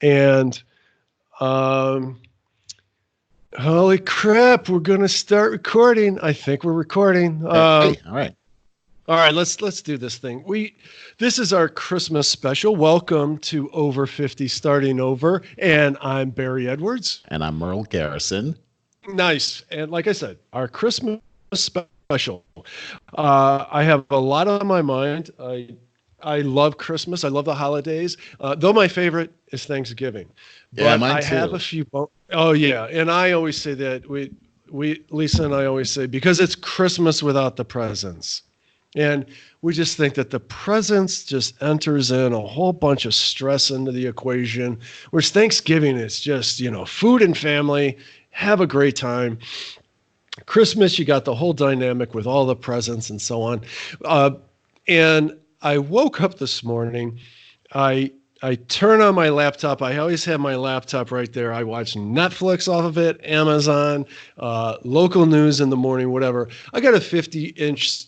And holy crap, we're gonna start recording. I think we're recording. Hey, all right. All right, let's do this thing. This is our Christmas special. Welcome to Over 50 Starting Over, and I'm Barry Edwards. And I'm Merle Garrison. Nice. And like I said, our Christmas special. I have a lot on my mind. I love Christmas. I love the holidays. Though my favorite is Thanksgiving. But yeah, mine I too. have a few. Oh yeah, and I always say that Lisa and I always say because it's Christmas without the presents. And we just think that the presents just enters in a whole bunch of stress into the equation. Whereas Thanksgiving is just, food and family, have a great time. Christmas, you got the whole dynamic with all the presents and so on. And I woke up this morning. I turn on my laptop. I always have my laptop right there. I watch Netflix off of it, Amazon, local news in the morning, whatever. I got a 50-inch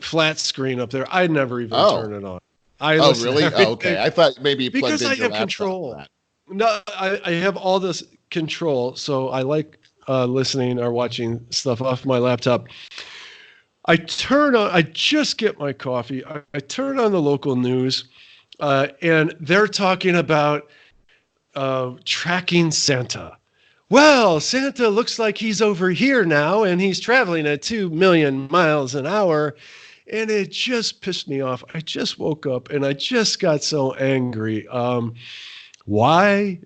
flat screen up there. I never even turn it on. Really? Oh, okay. I thought maybe you plugged because in I your have control. No, I have all this control, so I like listening or watching stuff off my laptop. I just get my coffee. I turn on the local news, and they're talking about tracking Santa. Well, Santa looks like he's over here now, and he's traveling at 2 million miles an hour. And it just pissed me off. I just woke up, and I just got so angry. Why?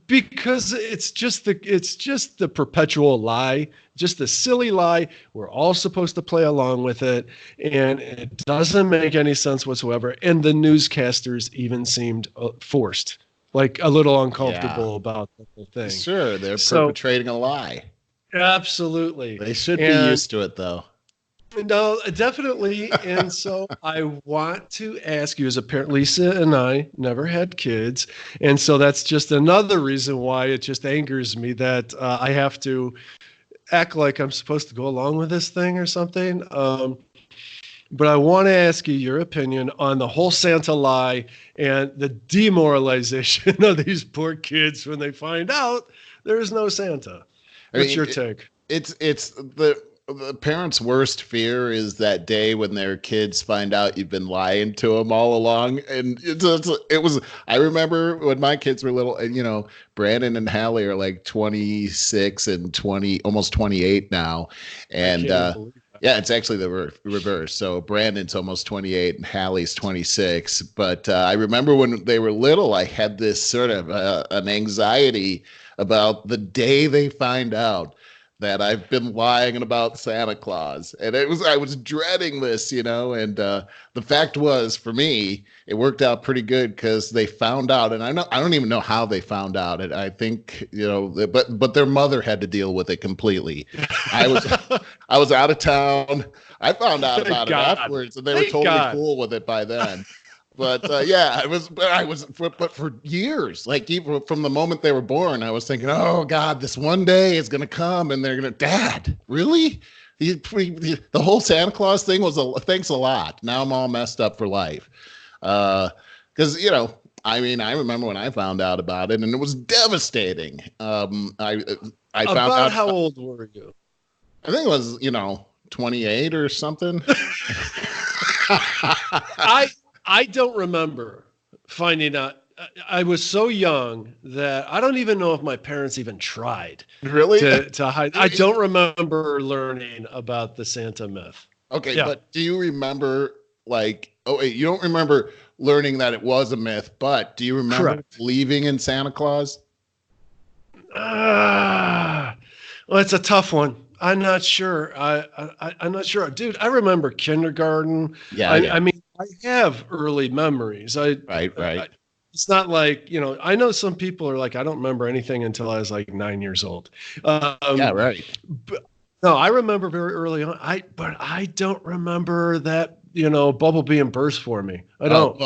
Because it's just the perpetual lie, just the silly lie. We're all supposed to play along with it, and it doesn't make any sense whatsoever. And the newscasters even seemed forced. Like a little uncomfortable about the whole thing. Sure, they're perpetrating a lie. Absolutely. They should be used to it, though. No, definitely. And so I want to ask you, as a parent, Lisa and I never had kids. And so that's just another reason why it just angers me that I have to act like I'm supposed to go along with this thing or something. But I want to ask you your opinion on the whole Santa lie and the demoralization of these poor kids when they find out there is no Santa. What's your take? It's the parents' worst fear is that day when their kids find out you've been lying to them all along. And it was. I remember when my kids were little, and Brandon and Hallie are like 26 and 20, almost 28 now, and. Yeah, it's actually the reverse. So Brandon's almost 28 and Hallie's 26. But I remember when they were little, I had this sort of an anxiety about the day they find out that I've been lying about Santa Claus. And I was dreading this, and the fact was, for me, it worked out pretty good because they found out, and I don't even know how they found out it. I think, but their mother had to deal with it completely. I was out of town. I found out about it afterwards, and they were totally cool with it by then. But but for years, like even from the moment they were born, I was thinking, oh God, this one day is going to come and they're going to, Dad, really? The whole Santa Claus thing was thanks a lot. Now I'm all messed up for life. Because, I remember when I found out about it and it was devastating. I found out. How old were you? I think it was, 28 or something. I don't remember finding out. I was so young that I don't even know if my parents even tried. Really? To hide. I don't remember learning about the Santa myth. Okay, yeah. But do you remember, you don't remember learning that it was a myth, but do you remember believing in Santa Claus? Well, it's a tough one. I'm not sure. I'm not sure. Dude, I remember kindergarten. Yeah. I have early memories. Right. It's not like, I know some people are like, I don't remember anything until I was like 9 years old. Yeah, right. But no, I remember very early on. But I don't remember that, bubble being burst for me. I don't.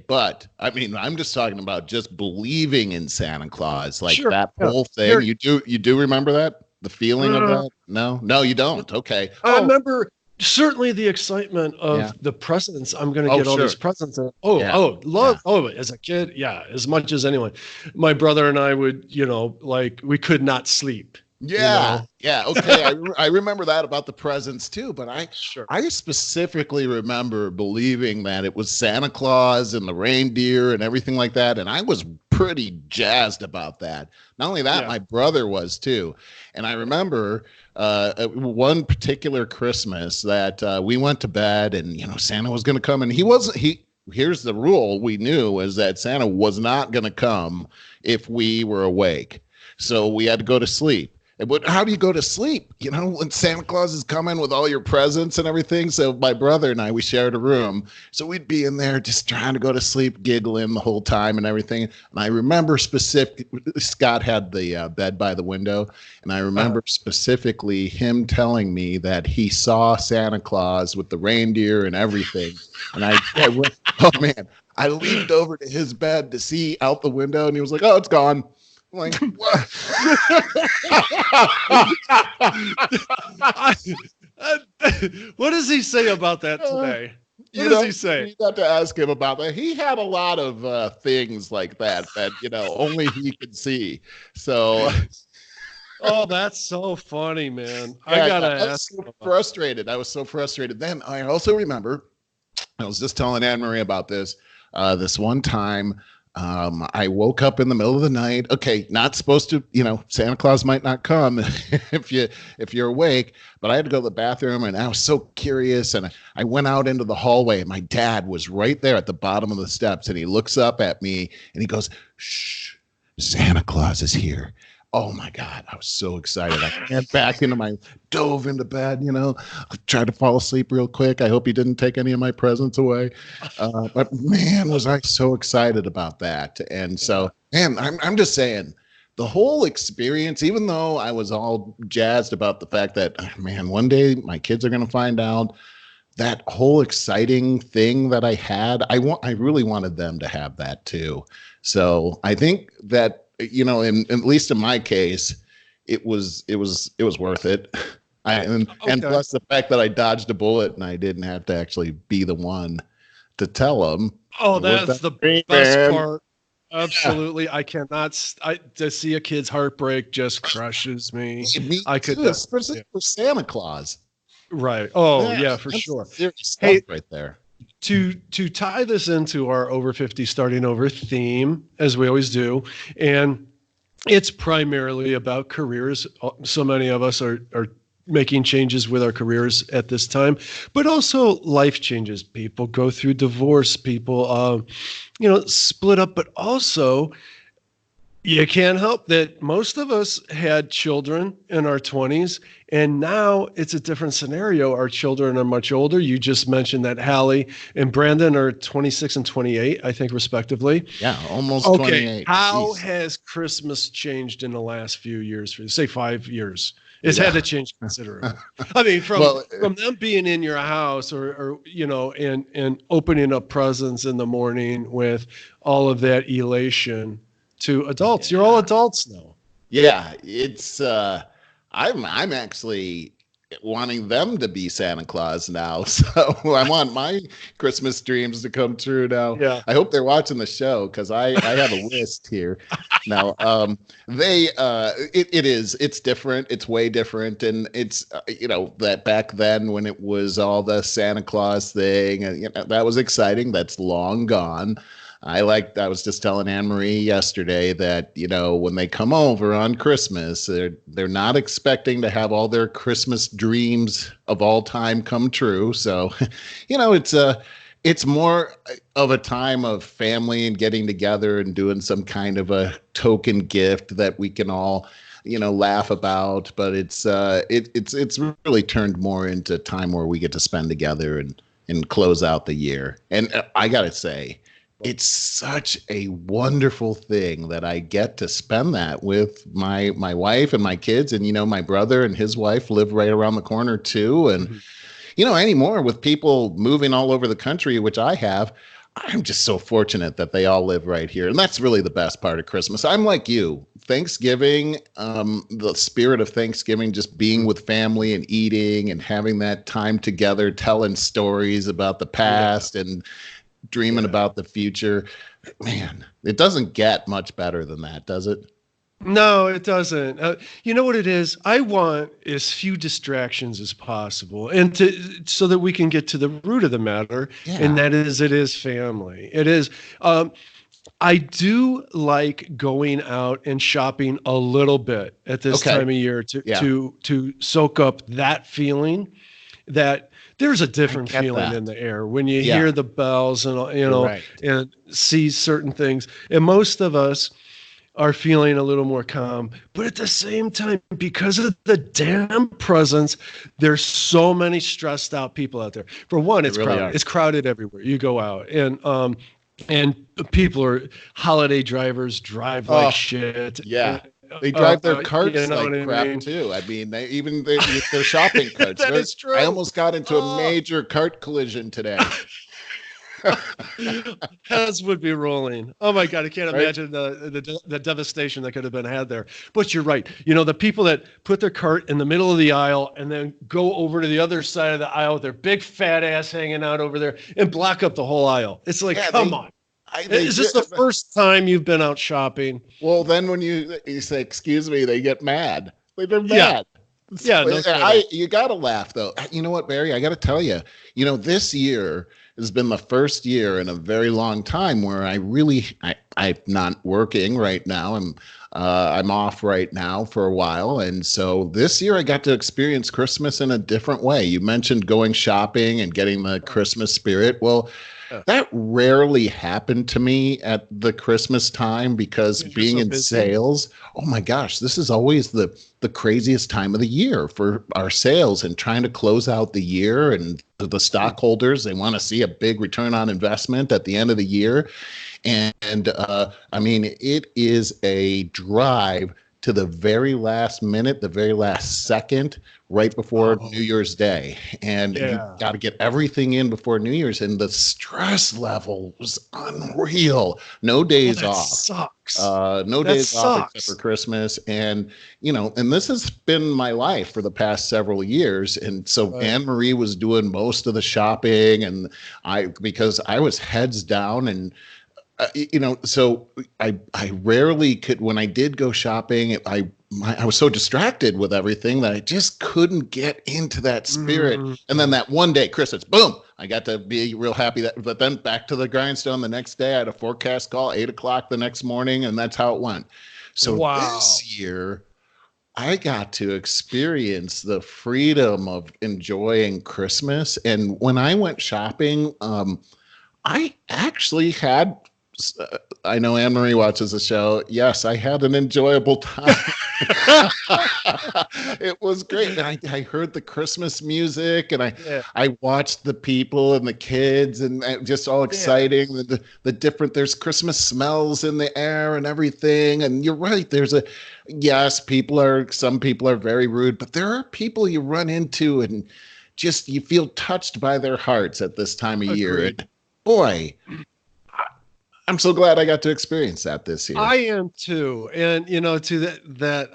But I'm just talking about just believing in Santa Claus, like sure, that whole thing. You do remember that? The feeling of that? No, you don't. Okay. I remember certainly the excitement Yeah. of the presents. I'm going to Oh, get all these sure. presents. Yeah. Love. Yeah. Oh, as a kid, yeah, as much as anyone. My brother and I would, like we could not sleep. You Yeah, know. yeah, okay. I remember that about the presents too, but Sure. I specifically remember believing that it was Santa Claus and the reindeer and everything like that, and I was pretty jazzed about that. Not only that, Yeah. my brother was too. And I remember one particular Christmas that we went to bed, and Santa was going to come, and he wasn't. He Here's the rule we knew is that Santa was not going to come if we were awake, so we had to go to sleep. But how do you go to sleep? When Santa Claus is coming with all your presents and everything. So my brother and I, we shared a room. So we'd be in there just trying to go to sleep, giggling the whole time and everything. And I remember Scott had the bed by the window. And I remember specifically him telling me that he saw Santa Claus with the reindeer and everything. And I went, oh man, I leaped over to his bed to see out the window. And he was like, oh, it's gone. I'm like, what? What does he say about that today? What does he say? You got to ask him about that. He had a lot of things like that only he could see. So, Oh, that's so funny, man. yeah, I gotta I was ask. so frustrated. I was so frustrated. Then I also remember I was just telling Anne Marie about this. This one time, I woke up in the middle of the night. Okay, not supposed to, Santa Claus might not come if you're awake, but I had to go to the bathroom, and I was so curious, and I went out into the hallway, and my dad was right there at the bottom of the steps, and he looks up at me and he goes, "Shh, Santa Claus is here." Oh my God, I was so excited. I ran back dove into bed, tried to fall asleep real quick. I hope he didn't take any of my presents away. But man, was I so excited about that. And so, man, I'm just saying the whole experience, even though I was all jazzed about the fact that, man, one day my kids are going to find out, that whole exciting thing that I had, I really wanted them to have that too. So I think that, at least in my case, it was worth it. And plus the fact that I dodged a bullet and I didn't have to actually be the one to tell them. Oh, that's the best part. Absolutely. Yeah. I cannot. To see a kid's heartbreak just crushes me. I could, especially for Santa Claus. Right. Oh, yeah, for sure. Hey, right there. To tie this into our over 50 starting over theme, as we always do, and it's primarily about careers. So many of us are making changes with our careers at this time, but also life changes. People go through divorce, people, split up, but also you can't help that most of us had children in our 20s, and now it's a different scenario. Our children are much older. You just mentioned that Hallie and Brandon are 26 and 28, I think, respectively. Yeah, almost 28. How has Christmas changed in the last few years? Say 5 years. It's had to change considerably. I mean, from them being in your house or and opening up presents in the morning with all of that elation to adults. You're all adults now. Yeah, it's I'm actually wanting them to be Santa Claus now. So I want my Christmas dreams to come true now. Yeah. I hope they're watching the show because I have a list here. Now, it's different. It's way different. And it's, that back then when it was all the Santa Claus thing, and that was exciting. That's long gone. I was just telling Anne Marie yesterday that, when they come over on Christmas, they're not expecting to have all their Christmas dreams of all time come true. So, it's more of a time of family and getting together and doing some kind of a token gift that we can all, laugh about. But it's really turned more into time where we get to spend together and close out the year. And I got to say, it's such a wonderful thing that I get to spend that with my wife and my kids. And, my brother and his wife live right around the corner too. And, anymore with people moving all over the country, which I have, I'm just so fortunate that they all live right here. And that's really the best part of Christmas. I'm like you. Thanksgiving, the spirit of Thanksgiving, just being with family and eating and having that time together, telling stories about the past and dreaming about the future. Man, it doesn't get much better than that, does it? No, it doesn't. You know what it is? I want as few distractions as possible, and so that we can get to the root of the matter, and Yeah. that is, it is family. It is. I do like going out and shopping a little bit at this Okay. time of year to Yeah. soak up that feeling. That there's a I different get feeling that. in the air when you Yeah. hear the bells and You're right. and see certain things. And most of us are feeling a little more calm. But at the same time, because of the damn presence, there's so many stressed out people out there. For one, They it's really crowded. are. It's crowded everywhere. You go out and people are holiday drivers drive like Oh, shit. yeah. They drive their You carts know like what I crap mean? too. I mean, their shopping carts. That is I true. almost got into a Oh. major cart collision today. Heads would be rolling. Oh my God, I can't Right? imagine the devastation that could have been had there. But you're right. The people that put their cart in the middle of the aisle and then go over to the other side of the aisle with their big fat ass hanging out over there and block up the whole aisle. It's like, Yeah, come on. they Is this the first time you've been out shopping? well, then when you say excuse me, they get mad. They're Yeah. mad. Yeah, no kidding. You gotta laugh though. You know what, Barry? I gotta tell you. This year has been the first year in a very long time where I'm not working right now. I'm off right now for a while, and so this year I got to experience Christmas in a different way. You mentioned going shopping and getting the Christmas spirit. Well, Yeah. that rarely happened to me at the Christmas time because Because you're being so in busy. sales, oh my gosh, this is always the craziest time of the year for our sales and trying to close out the year. And the stockholders, they want to see a big return on investment at the end of the year. And I mean, it is a drive to the very last minute, the very last second, right before Oh, New Year's Day. And you yeah. got to get everything in before New Year's. And the stress level was unreal. No days That off. sucks. No That days off except sucks. for Christmas. And, and this has been my life for the past several years. And so Right. Anne Marie was doing most of the shopping, and because I was heads down and, so I rarely could, when I did go shopping, I was so distracted with everything that I just couldn't get into that spirit. Mhm. And then that one day, Christmas, boom, I got to be real happy but then back to the grindstone the next day. I had a forecast call, 8 o'clock the next morning, and that's how it went. So Wow. this year, I got to experience the freedom of enjoying Christmas. And when I went shopping, I actually had, I know Anne Marie watches the show. Yes, I had an enjoyable time. It was great. And I heard the Christmas music, and Yeah. I watched the people and the kids, and just all exciting. The different, there's Christmas smells in the air and everything. And you're right. Yes, some people are very rude, but there are people you run into and just, you feel touched by their hearts at this time of year. Agreed. And boy, I'm so glad I got to experience that this year. I am too. And to that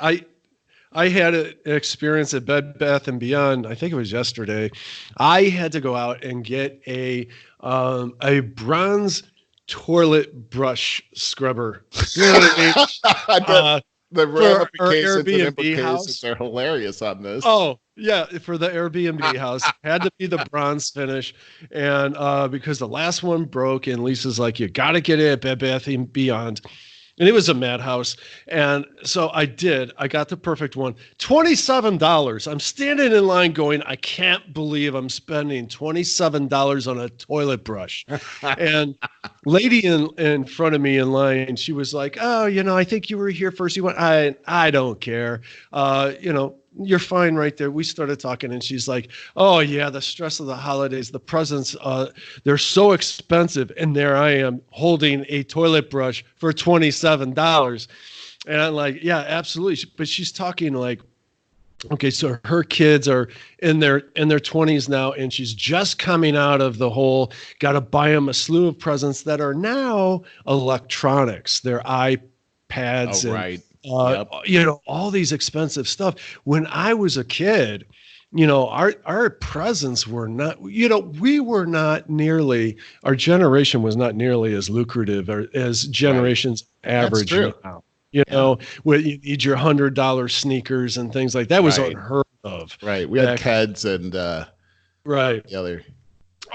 I had an experience at Bed Bath and Beyond. I think it was yesterday. I had to go out and get a bronze toilet brush scrubber. You know what I mean? The For our ramifications and Airbnb implications house. are hilarious on this. Oh, yeah, for the Airbnb house. Had to be the bronze finish. And because the last one broke, and Lisa's like, you got to get it at Bed Bath & Beyond. And it was a madhouse. And so I got the perfect one. $27. I'm standing in line going, I can't believe I'm spending $27 on a toilet brush. And lady in front of me in line, she was like, oh, I think you were here first. You went, I don't care. You're fine right there. We started talking, and she's like, oh yeah, the stress of the holidays, the presents, they're so expensive. And there I am holding a toilet brush for $27. And I'm like, yeah, absolutely. But she's talking like Okay, so her kids are in their 20s now, and she's just coming out of the whole got to buy them a slew of presents that are now electronics, their Oh, iPads, and right. Yep. all these expensive stuff. When I was a kid, our presents were not, we were not nearly, our generation was not nearly as lucrative as Right. generations That's average true. now. Yeah. Where you need your $100 sneakers and things like that was Right. unheard of Right. We had back. Keds and Right. the other.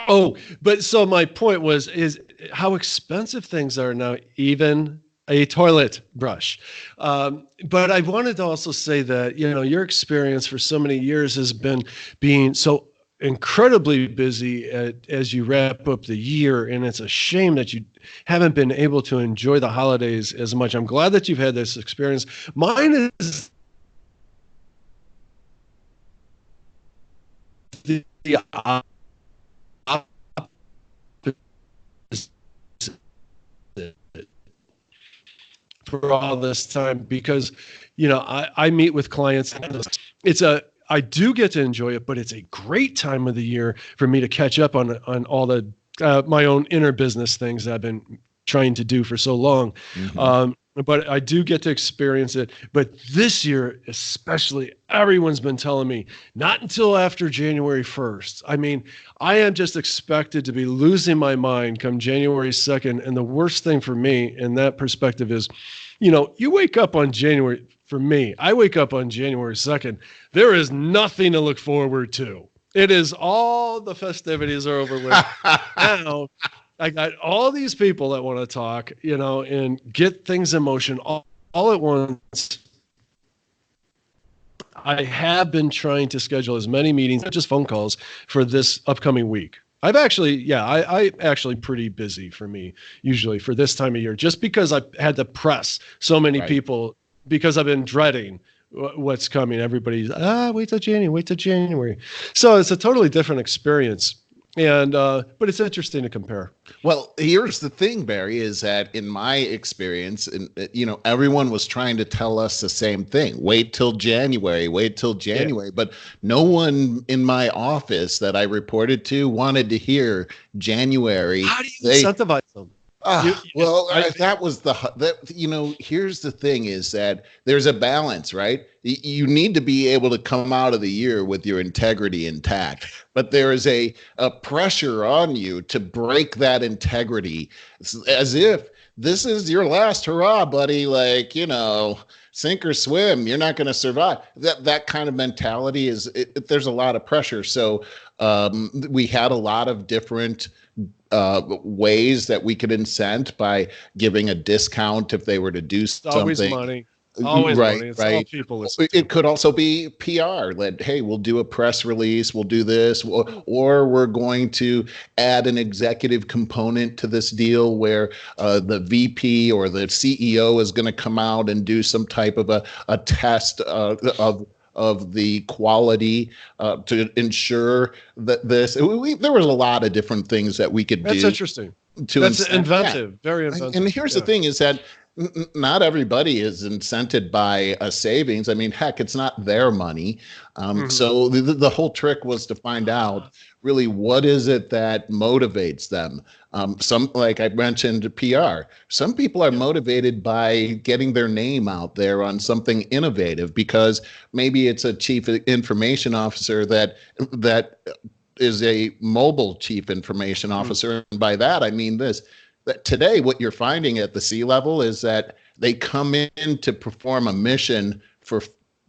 Oh, but so my point is how expensive things are now, even a toilet brush. But I wanted to also say that, your experience for so many years has been being so incredibly busy as you wrap up the year. And it's a shame that you haven't been able to enjoy the holidays as much. I'm glad that you've had this experience. Mine is the for all this time because I meet with clients. I do get to enjoy it, but it's a great time of the year for me to catch up on all the my own inner business things that I've been trying to do for so long. Mhm. But I do get to experience it. But this year, especially, everyone's been telling me not until after January 1st. I mean, I am just expected to be losing my mind come January 2nd. And the worst thing for me in that perspective is, you wake up on January, for me, I wake up on January 2nd. There is nothing to look forward to. It is all the festivities are over with. Now, I got all these people that want to talk, and get things in motion all at once. I have been trying to schedule as many meetings, not just phone calls, for this upcoming week. I'm actually pretty busy for me, usually for this time of year, just because I've had to press so many Right. people because I've been dreading what's coming. Everybody's, wait till January. So it's a totally different experience. And, but it's interesting to compare. Well, here's the thing, Barry, is that in my experience, and everyone was trying to tell us the same thing. Wait till January, wait till Yeah. January. But no one in my office that I reported to wanted to hear January. How do you They incentivize them? You, you- I, That was here's the thing is that there's a balance, right? You need to be able to come out of the year with your integrity intact, but there is a pressure on you to break that integrity as if this is your last hurrah, buddy. Like, sink or swim, you're not going to survive. That kind of mentality there's a lot of pressure. So we had a lot of different ways that we could incent by giving a discount if they were to do it's always something. money. Always Right, money. It's all right. people listen to. It could also be PR that, hey, we'll do a press release, we'll do this, or we're going to add an executive component to this deal where the VP or the CEO is going to come out and do some type of a test of the quality to ensure that there was a lot of different things that we could That's do interesting. to That's incent. inventive. Very inventive. And here's the thing is that not everybody is incented by a savings. I mean, heck, it's not their money. Mhm. So the whole trick was to find out really what is it that motivates them. Some, like I mentioned, PR. Some people are motivated by getting their name out there on something innovative because maybe it's a chief information officer that is a mobile chief information officer. And by that, I mean this, that today, what you're finding at the C level is that they come in to perform a mission for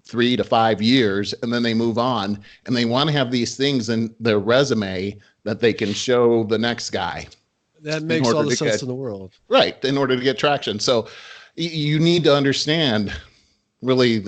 3 to 5 years, and then they move on, and they want to have these things in their resume that they can show the next guy That in makes all order the to sense get in the world. right, in order to get traction. So you need to understand really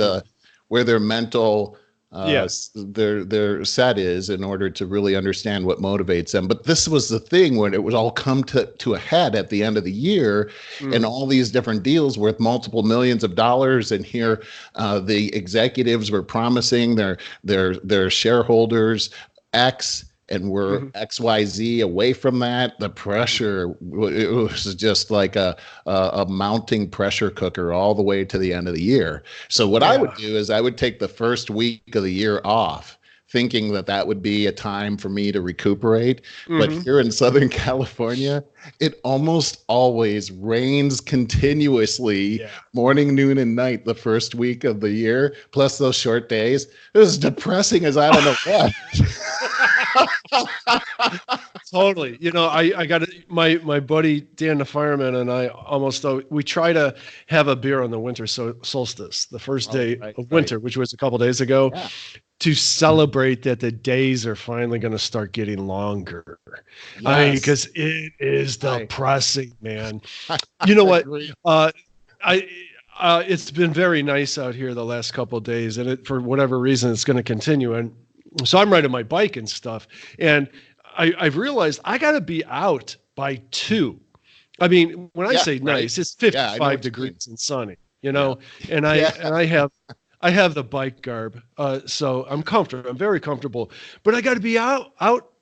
where their mental Yeah. their set is in order to really understand what motivates them. But this was the thing when it would all come to a head at the end of the year, and all these different deals worth multiple millions of dollars. And here the executives were promising their shareholders X, and we're Mhm. XYZ away from that, the pressure, it was just like a mounting pressure cooker all the way to the end of the year. So what I would Yeah. do is I would take the first week of the year off, thinking that that would be a time for me to recuperate. But Hmm. here in Southern California, it almost always rains continuously, Yeah. morning, noon, and night the first week of the year, plus those short days. It was depressing as I don't know what. Totally. I got my buddy Dan the fireman and I we try to have a beer on the winter solstice, the first Oh, day right, of right. winter, which was a couple days ago, Yeah. to celebrate that the days are finally going to start getting longer. I mean, Yes. because it is I depressing, man. You know what? agree. I It's been very nice out here the last couple of days, and for whatever reason, it's going to continue. And so I'm riding my bike and stuff, and I've realized I got to be out by 2. I mean, when I Yeah, say right. nice, it's Yeah, I know 55 what you mean. degrees and sunny, Yeah. and Yeah. I have the bike garb, so I'm comfortable. I'm very comfortable, but I got to be out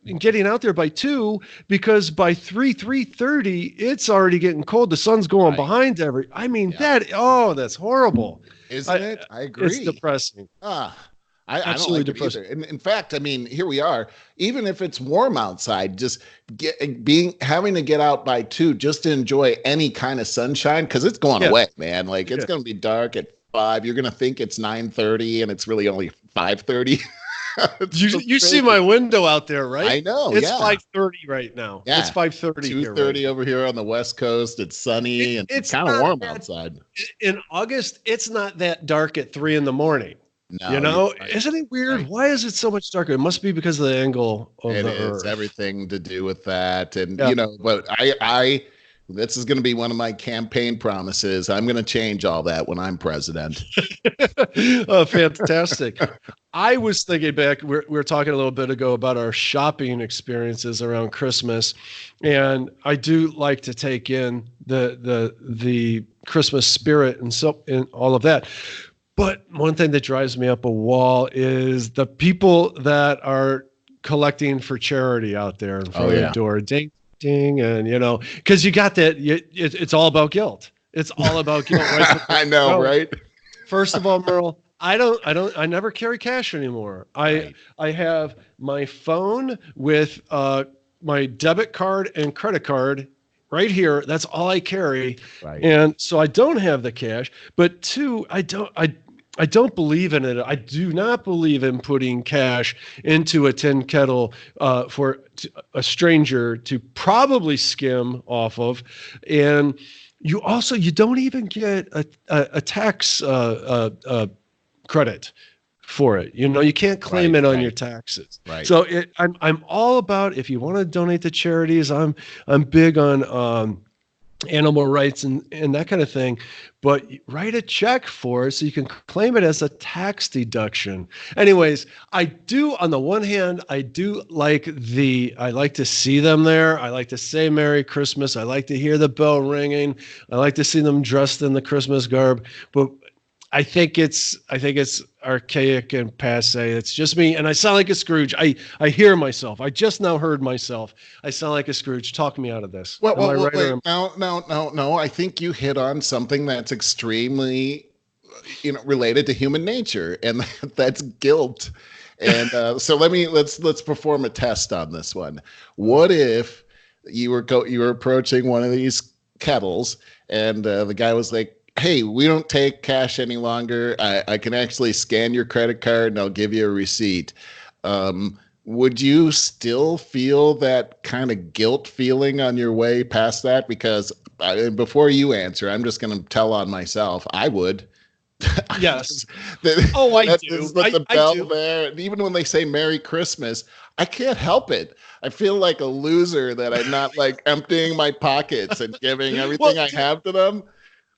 and getting out there by 2 because by 3:30 it's already getting cold. The sun's going Right. behind I mean Yeah. that's horrible. Isn't it? I It's agree. depressing. Ah, I don't Absolutely like it either. depressing. And in fact, I mean, here we are. Even if it's warm outside, just having to get out by 2 just to enjoy any kind of sunshine because it's going Yeah. away, man. Like it's Yeah. going to be dark at 5. You're going to think it's 9:30 and it's really only 5:30. It's just You see crazy. my window out there, I right? know. It's Yeah. 5:30 right now. It's Yeah. 5:30 here right 2:30 now. over here on the West Coast. It's sunny and it's It's kind of not warm that outside. in August. It's not that dark at 3 in the morning. No, you're right. Isn't it weird? Right. Why is it so much darker? It must be because of the angle of It the is Earth. everything to do with that. And, Yeah. but this is going to be one of my campaign promises. I'm going to change all that when I'm president. Oh, fantastic. I was thinking back, we were talking a little bit ago about our shopping experiences around Christmas. And I do like to take in the Christmas spirit and all of that. But one thing that drives me up a wall is the people that are collecting for charity out there in front of the door. Ding, ding. And, because you got that, it's all about guilt. It's all about guilt. Right? I know, right? First of all, Merle, I never carry cash anymore. Right. I have my phone with my debit card and credit card right here. That's all I carry. Right. And so I don't have the cash, but 2, I don't believe in it. I do not believe in putting cash into a tin kettle for a stranger to probably skim off of. And you don't even get a tax credit for it. You can't claim it on your taxes. Right. So I'm all about, if you want to donate to charities, I'm big on animal rights and that kind of thing, but write a check for it so you can claim it as a tax deduction. Anyways, on the one hand, I like to see them there. I like to say Merry Christmas. I like to hear the bell ringing. I like to see them dressed in the Christmas garb, but I think it's archaic and passe. It's just me, and I sound like a Scrooge. I hear myself. I just now heard myself. I sound like a Scrooge. Talk me out of this. Well, Am I right wait, or no. I think you hit on something that's extremely, related to human nature, and that's guilt. And so let's perform a test on this one. What if you were approaching one of these kettles, and the guy was like, "Hey, we don't take cash any longer. I can actually scan your credit card and I'll give you a receipt." Would you still feel that kind of guilt feeling on your way past that? Because before you answer, I'm just going to tell on myself. I would. Yes. I do. The I bell do. there. And even when they say Merry Christmas, I can't help it. I feel like a loser that I'm not like emptying my pockets and giving everything I have to them.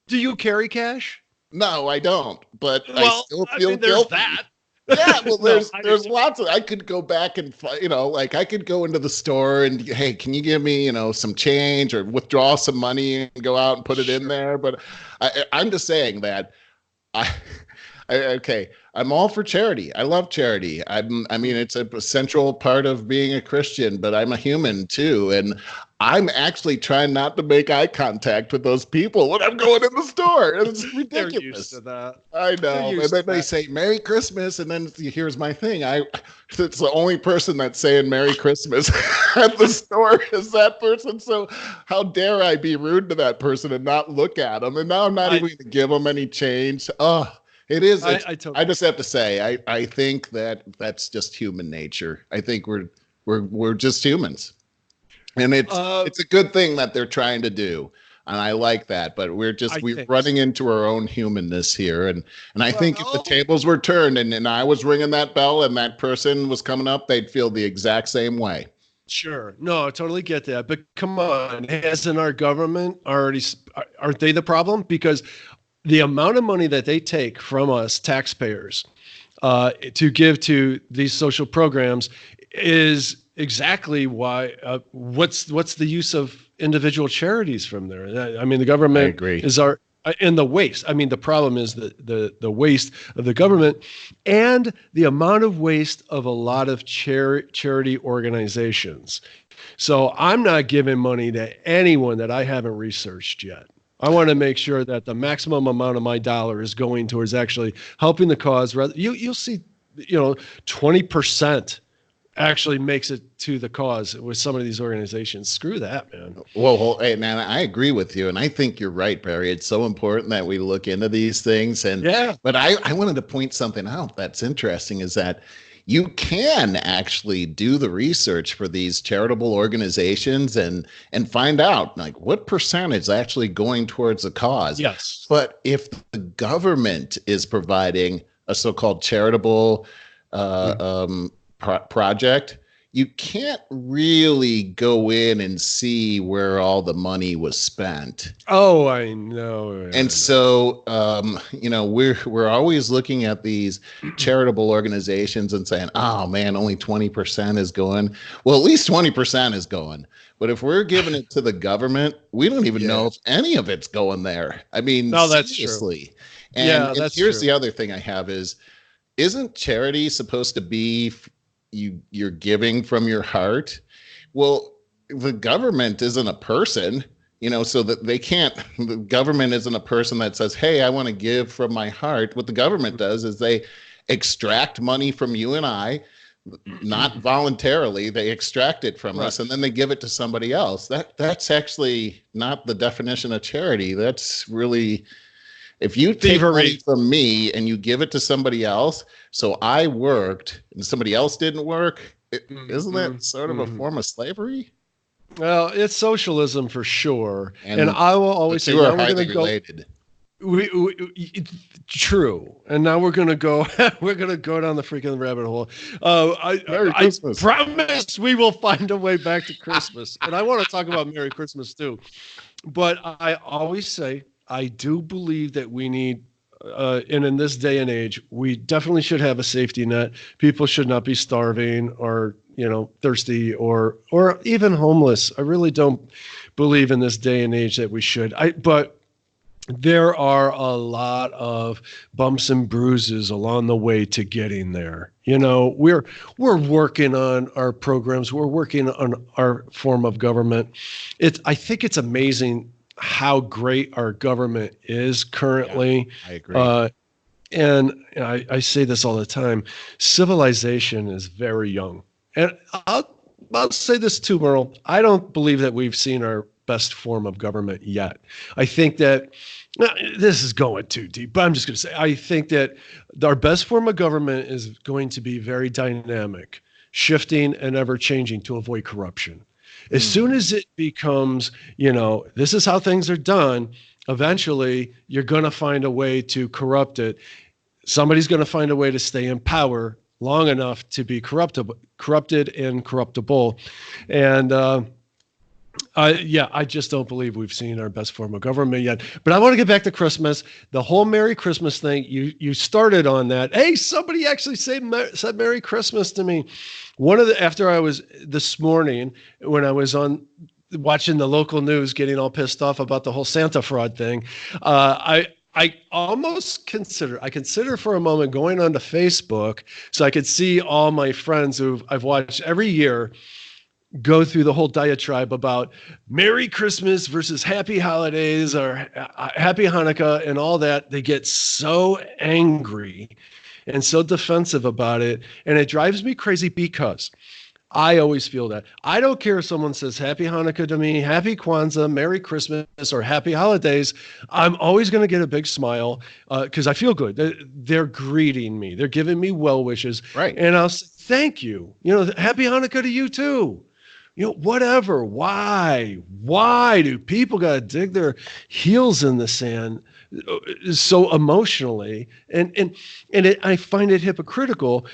Do you carry cash? No, I don't. But I Well, still I feel mean, there's guilty. that. Yeah, well, No, there's lots of. I could go back and like I could go into the store and hey, can you give me some change or withdraw some money and go out and put it in there? But I'm just saying that I Okay, I'm all for charity. I love charity. I mean, it's a central part of being a Christian, but I'm a human too, and I'm actually trying not to make eye contact with those people when I'm going in the store. It's They're used to ridiculous. that. I They're know. And used then to they that. say Merry Christmas, and then here's my thing. It's the only person that's saying Merry Christmas at the store is that person. So how dare I be rude to that person and not look at them? And now I'm not I even going to give them any change. Oh, it is. I I totally. just have to say, I think that that's just human nature. I think we're just humans, and Uh, it's a good thing that they're trying to do, and I like that. But I we're think running so. into our own humanness here, and I think if the Well, tables were turned and I was ringing that bell and that person was coming up, they'd feel the exact same way. sure. No, I totally get that. But come on, hasn't our government already, aren't they the problem? Because the amount of money that they take from us taxpayers to give to these social programs is exactly why what's the use of individual charities from there. I mean, the I government agree. is our and the waste. I mean, the problem is the waste of the government and the amount of waste of a lot of charity organizations. So I'm not giving money to anyone that I haven't researched yet. I want to make sure that the maximum amount of my dollar is going towards actually helping the cause. Rather, you'll see, 20% actually makes it to the cause with some of these organizations. Screw that, man. Well, hey, man, I agree with you, and I think you're right, Barry. It's so important that we look into these things. And Yeah. but I wanted to point something out that's interesting is that you can actually do the research for these charitable organizations and find out like what percentage is actually going towards the cause. Yes. But if the government is providing a so-called charitable uh, Mhm. um, project, you can't really go in and see where all the money was spent. Oh, I know. And I know. so, we're always looking at these charitable organizations and saying, "Oh man, only 20% is going." Well, at least 20% is going. But if we're giving it to the government, we don't even Yeah. know if any of it's going there. I mean, No, that's true. seriously. Yeah, And that's here's true. the other thing I have is, isn't charity supposed to be you're giving from your heart? Well, the government isn't a person, so that they can't. The government isn't a person that says, "Hey, I want to give from my heart." What the government does is they extract money from you and I, not voluntarily. They extract it from Right. us and then they give it to somebody else. That's actually not the definition of charity. That's really, if you take money Thievery. from me and you give it to somebody else, so I worked and somebody else didn't work, isn't that sort of a Mm-hmm. form of slavery? Well, it's socialism for sure. And And I will the always say, two are now we're going to highly go. related. True. And now we're going to go. We're going to go down the freaking rabbit hole. Merry I Christmas. promise we will find a way back to Christmas. And I want to talk about Merry Christmas too. But I always say I do believe that we need. And in this day and age, we definitely should have a safety net. People should not be starving or thirsty or even homeless. I really don't believe in this day and age that we should. But there are a lot of bumps and bruises along the way to getting there. We're working on our programs. We're working on our form of government. I think it's amazing how great our government is Yeah, currently. I agree. Uh, and I say this all the time. Civilization is very young. And I'll say this too, Merle. I don't believe that we've seen our best form of government yet. I think that this is going too deep, but I'm just going to say I think that our best form of government is going to be very dynamic, shifting and ever changing to avoid corruption. As soon Hmm. as it becomes, this is how things are done, eventually you're going to find a way to corrupt it. Somebody's going to find a way to stay in power long enough to be corrupted and corruptible. And I just don't believe we've seen our best form of government yet. But I want to get back to Christmas. The whole Merry Christmas thing. You started on that. Hey, somebody actually said Merry Christmas to me. After I was this morning when I was on watching the local news, getting all pissed off about the whole Santa fraud thing. I consider for a moment going onto Facebook so I could see all my friends who I've watched every year go through the whole diatribe about Merry Christmas versus Happy Holidays or Happy Hanukkah and all that. They get so angry and so defensive about it. And it drives me crazy because I always feel that. I don't care if someone says Happy Hanukkah to me, Happy Kwanzaa, Merry Christmas, or Happy Holidays. I'm always going to get a big smile because I feel good. They're greeting me. They're giving me well wishes. Right. And I'll say, thank you. Happy Hanukkah to you too. Whatever. Why do people got to dig their heels in the sand so emotionally? I find it hypocritical.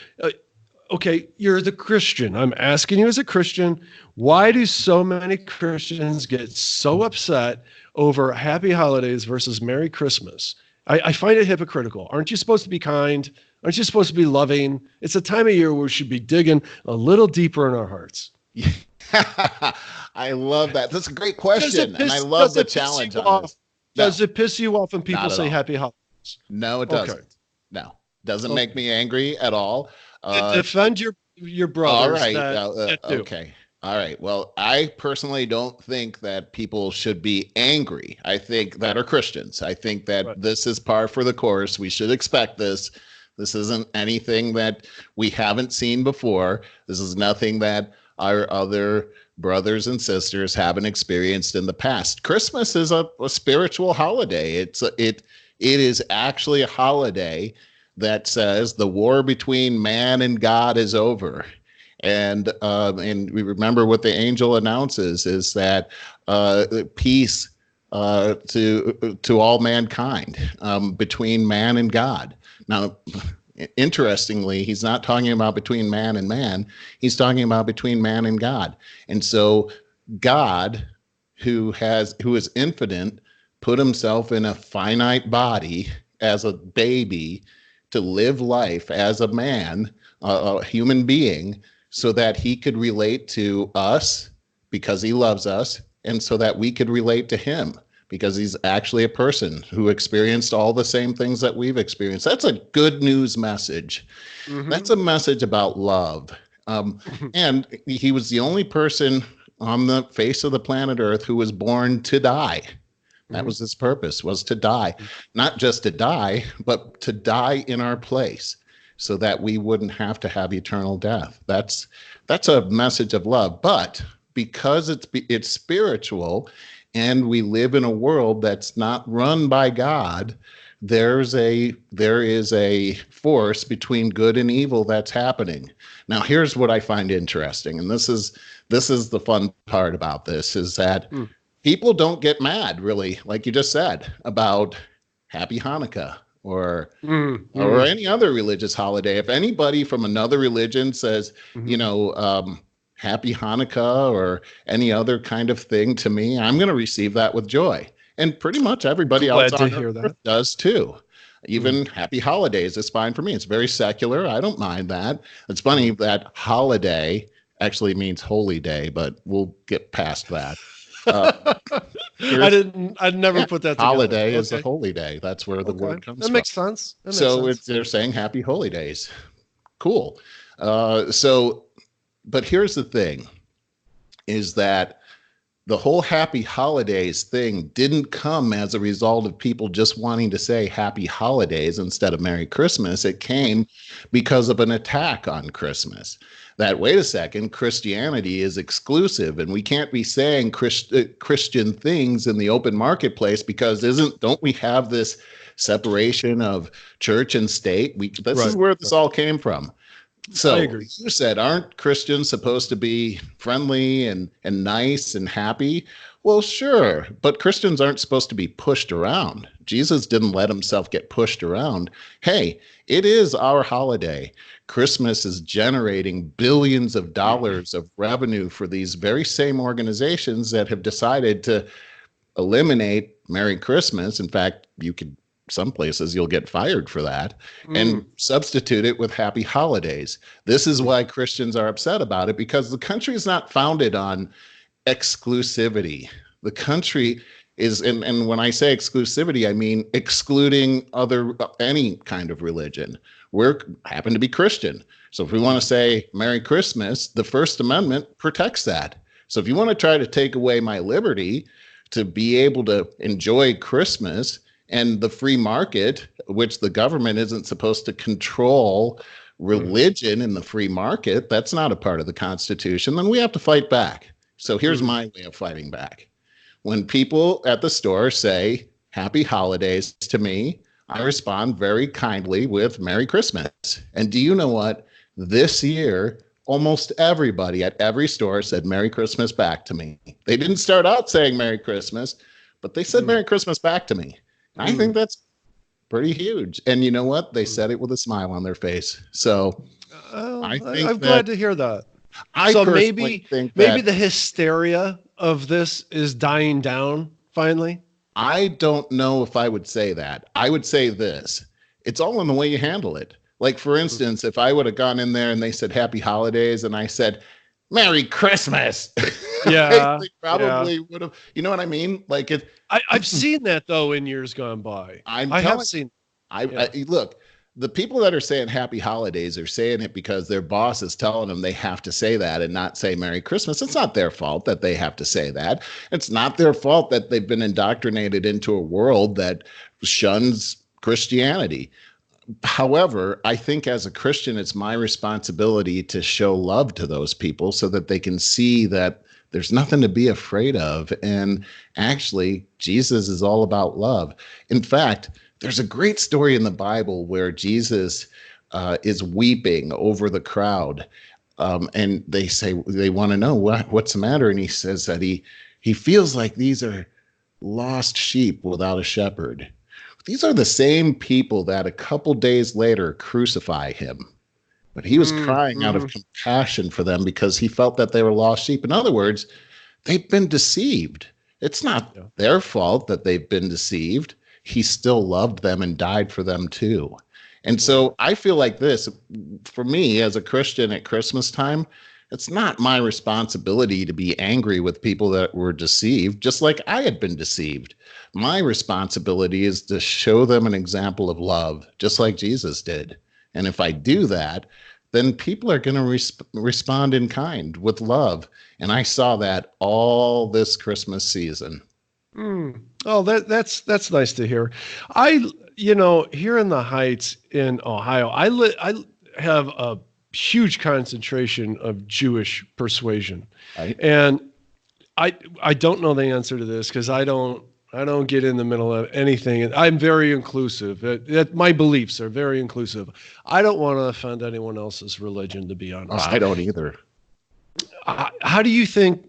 Okay, you're the Christian. I'm asking you as a Christian, why do so many Christians get so upset over Happy Holidays versus Merry Christmas? I find it hypocritical. Aren't you supposed to be kind? Aren't you supposed to be loving? It's a time of year where we should be digging a little deeper in our hearts. I love that. That's a great question. And I love the challenge on this. Does it piss you off when people say Happy Holidays? No, it doesn't. Okay. No, doesn't make me angry at all. Defend your brothers. All right. Okay. All right. Well, I personally don't think that people should be angry. I think that are Christians. I think that this is par for the course. We should expect this. This isn't anything that we haven't seen before. This is nothing that our other brothers and sisters haven't experienced in the past. Christmas is a spiritual holiday. It is actually a holiday that says the war between man and God is over. And we remember what the angel announces is that peace to all mankind between man and God. Now, interestingly, he's not talking about between man and man. He's talking about between man and God. And so God, who is infinite, put himself in a finite body as a baby to live life as a man, a human being, so that he could relate to us because he loves us, and so that we could relate to him because he's actually a person who experienced all the same things that we've experienced. That's a good news message. Mm-hmm. That's a message about love. And he was the only person on the face of the planet Earth who was born to die. That was his purpose, was to die. Not just to die, but to die in our place so that we wouldn't have to have eternal death. That's a message of love. But because it's spiritual and we live in a world that's not run by God, there is a force between good and evil that's happening. Now, here's what I find interesting, and this is the fun part about this, is that people don't get mad, really, like you just said, about Happy Hanukkah or any other religious holiday. If anybody from another religion says, Happy Hanukkah or any other kind of thing to me, I'm going to receive that with joy. And pretty much everybody else on Earth does too. Even Happy Holidays is fine for me. It's very secular. I don't mind that. It's funny that holiday actually means holy day, but we'll get past that. I'd never put that together. Holiday is a holy day. That's where the word comes from. That makes sense. They're saying happy holy days. Cool. But here's the thing, is that the whole happy holidays thing didn't come as a result of people just wanting to say happy holidays instead of Merry Christmas. It came because of an attack on Christmas. That, wait a second, Christianity is exclusive and we can't be saying Christian things in the open marketplace because don't we have this separation of church and state? This is where this all came from. So you said, aren't Christians supposed to be friendly and nice and happy? Well, sure, but Christians aren't supposed to be pushed around. Jesus didn't let himself get pushed around. Hey, it is our holiday. Christmas is generating billions of dollars of revenue for these very same organizations that have decided to eliminate Merry Christmas. In fact, some places you'll get fired for that, and substitute it with happy holidays. This is why Christians are upset about it, because the country is not founded on exclusivity. The country And when I say exclusivity, I mean excluding any kind of religion. We're happen to be Christian. So if we want to say Merry Christmas, the First Amendment protects that. So if you want to try to take away my liberty to be able to enjoy Christmas and the free market, which the government isn't supposed to control religion in the free market, that's not a part of the Constitution, then we have to fight back. So here's my way of fighting back. When people at the store say Happy Holidays to me, I respond very kindly with Merry Christmas. And do you know what? This year, almost everybody at every store said Merry Christmas back to me. They didn't start out saying Merry Christmas, but they said Merry Christmas back to me. I think that's pretty huge. And you know what? They said it with a smile on their face. So I'm glad to hear that. So maybe the hysteria of this is dying down finally. I don't know if I would say that. I would say this. It's all in the way you handle it. Like, for instance, if I would have gone in there and they said Happy Holidays and I said Merry Christmas, yeah, they probably would have. You know what I mean? Like, I've seen that though in years gone by. Look, the people that are saying Happy Holidays are saying it because their boss is telling them they have to say that and not say Merry Christmas. It's not their fault that they have to say that. It's not their fault that they've been indoctrinated into a world that shuns Christianity. However, I think as a Christian, it's my responsibility to show love to those people so that they can see that there's nothing to be afraid of. And actually, Jesus is all about love. In fact, there's a great story in the Bible where Jesus is weeping over the crowd. And they say they want to know what's the matter. And he says that he feels like these are lost sheep without a shepherd. These are the same people that a couple days later crucify him. But he was crying out of compassion for them because he felt that they were lost sheep. In other words, they've been deceived. It's not their fault that they've been deceived. He still loved them and died for them too. And so I feel like this, for me as a Christian at Christmas time, it's not my responsibility to be angry with people that were deceived, just like I had been deceived. My responsibility is to show them an example of love, just like Jesus did. And if I do that, then people are going to respond in kind with love. And I saw that all this Christmas season. Oh, that's nice to hear. Here in the Heights in Ohio, I have a huge concentration of Jewish persuasion. Right. And I don't know the answer to this because I don't get in the middle of anything. And I'm very inclusive. My beliefs are very inclusive. I don't want to offend anyone else's religion, to be honest. I don't either. How do you think,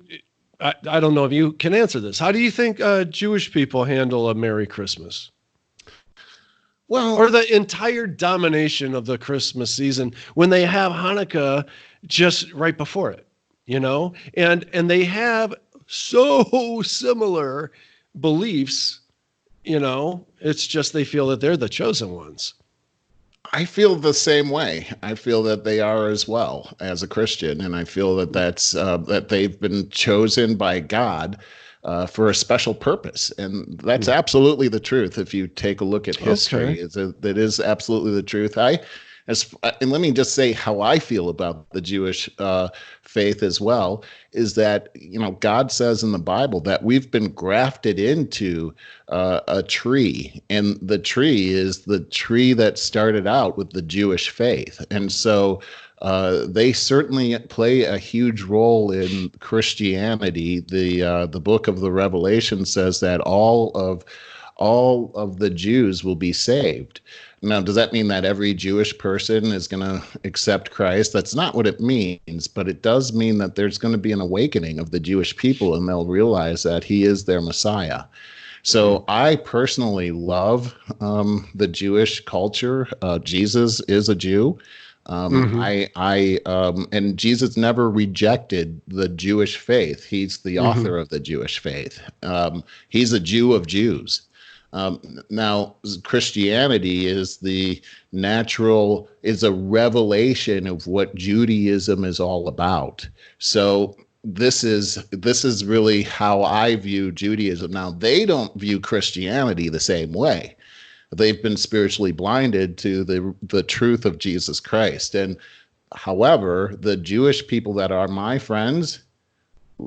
I don't know if you can answer this. How do you think Jewish people handle a Merry Christmas? Well, or the entire domination of the Christmas season when they have Hanukkah just right before it, and they have so similar beliefs, it's just they feel that they're the chosen ones. I feel the same way. I feel that they are as well as a Christian, and I feel that that they've been chosen by God for a special purpose, and that's absolutely the truth. If you take a look at history, that is absolutely the truth. And let me just say how I feel about the Jewish faith as well, is that, God says in the Bible that we've been grafted into a tree, and the tree is the tree that started out with the Jewish faith. And so they certainly play a huge role in Christianity. The book of the Revelation says that all of the Jews will be saved. Now, does that mean that every Jewish person is going to accept Christ? That's not what it means, but it does mean that there's going to be an awakening of the Jewish people, and they'll realize that he is their Messiah. So I personally love the Jewish culture. Jesus is a Jew. And Jesus never rejected the Jewish faith.'s the author of the Jewish faith. He's a Jew of Jews. Now, Christianity is a revelation of what Judaism is all about. So this is really how I view Judaism. Now, they don't view Christianity the same way. They've been spiritually blinded to the truth of Jesus Christ. And however, the Jewish people that are my friends,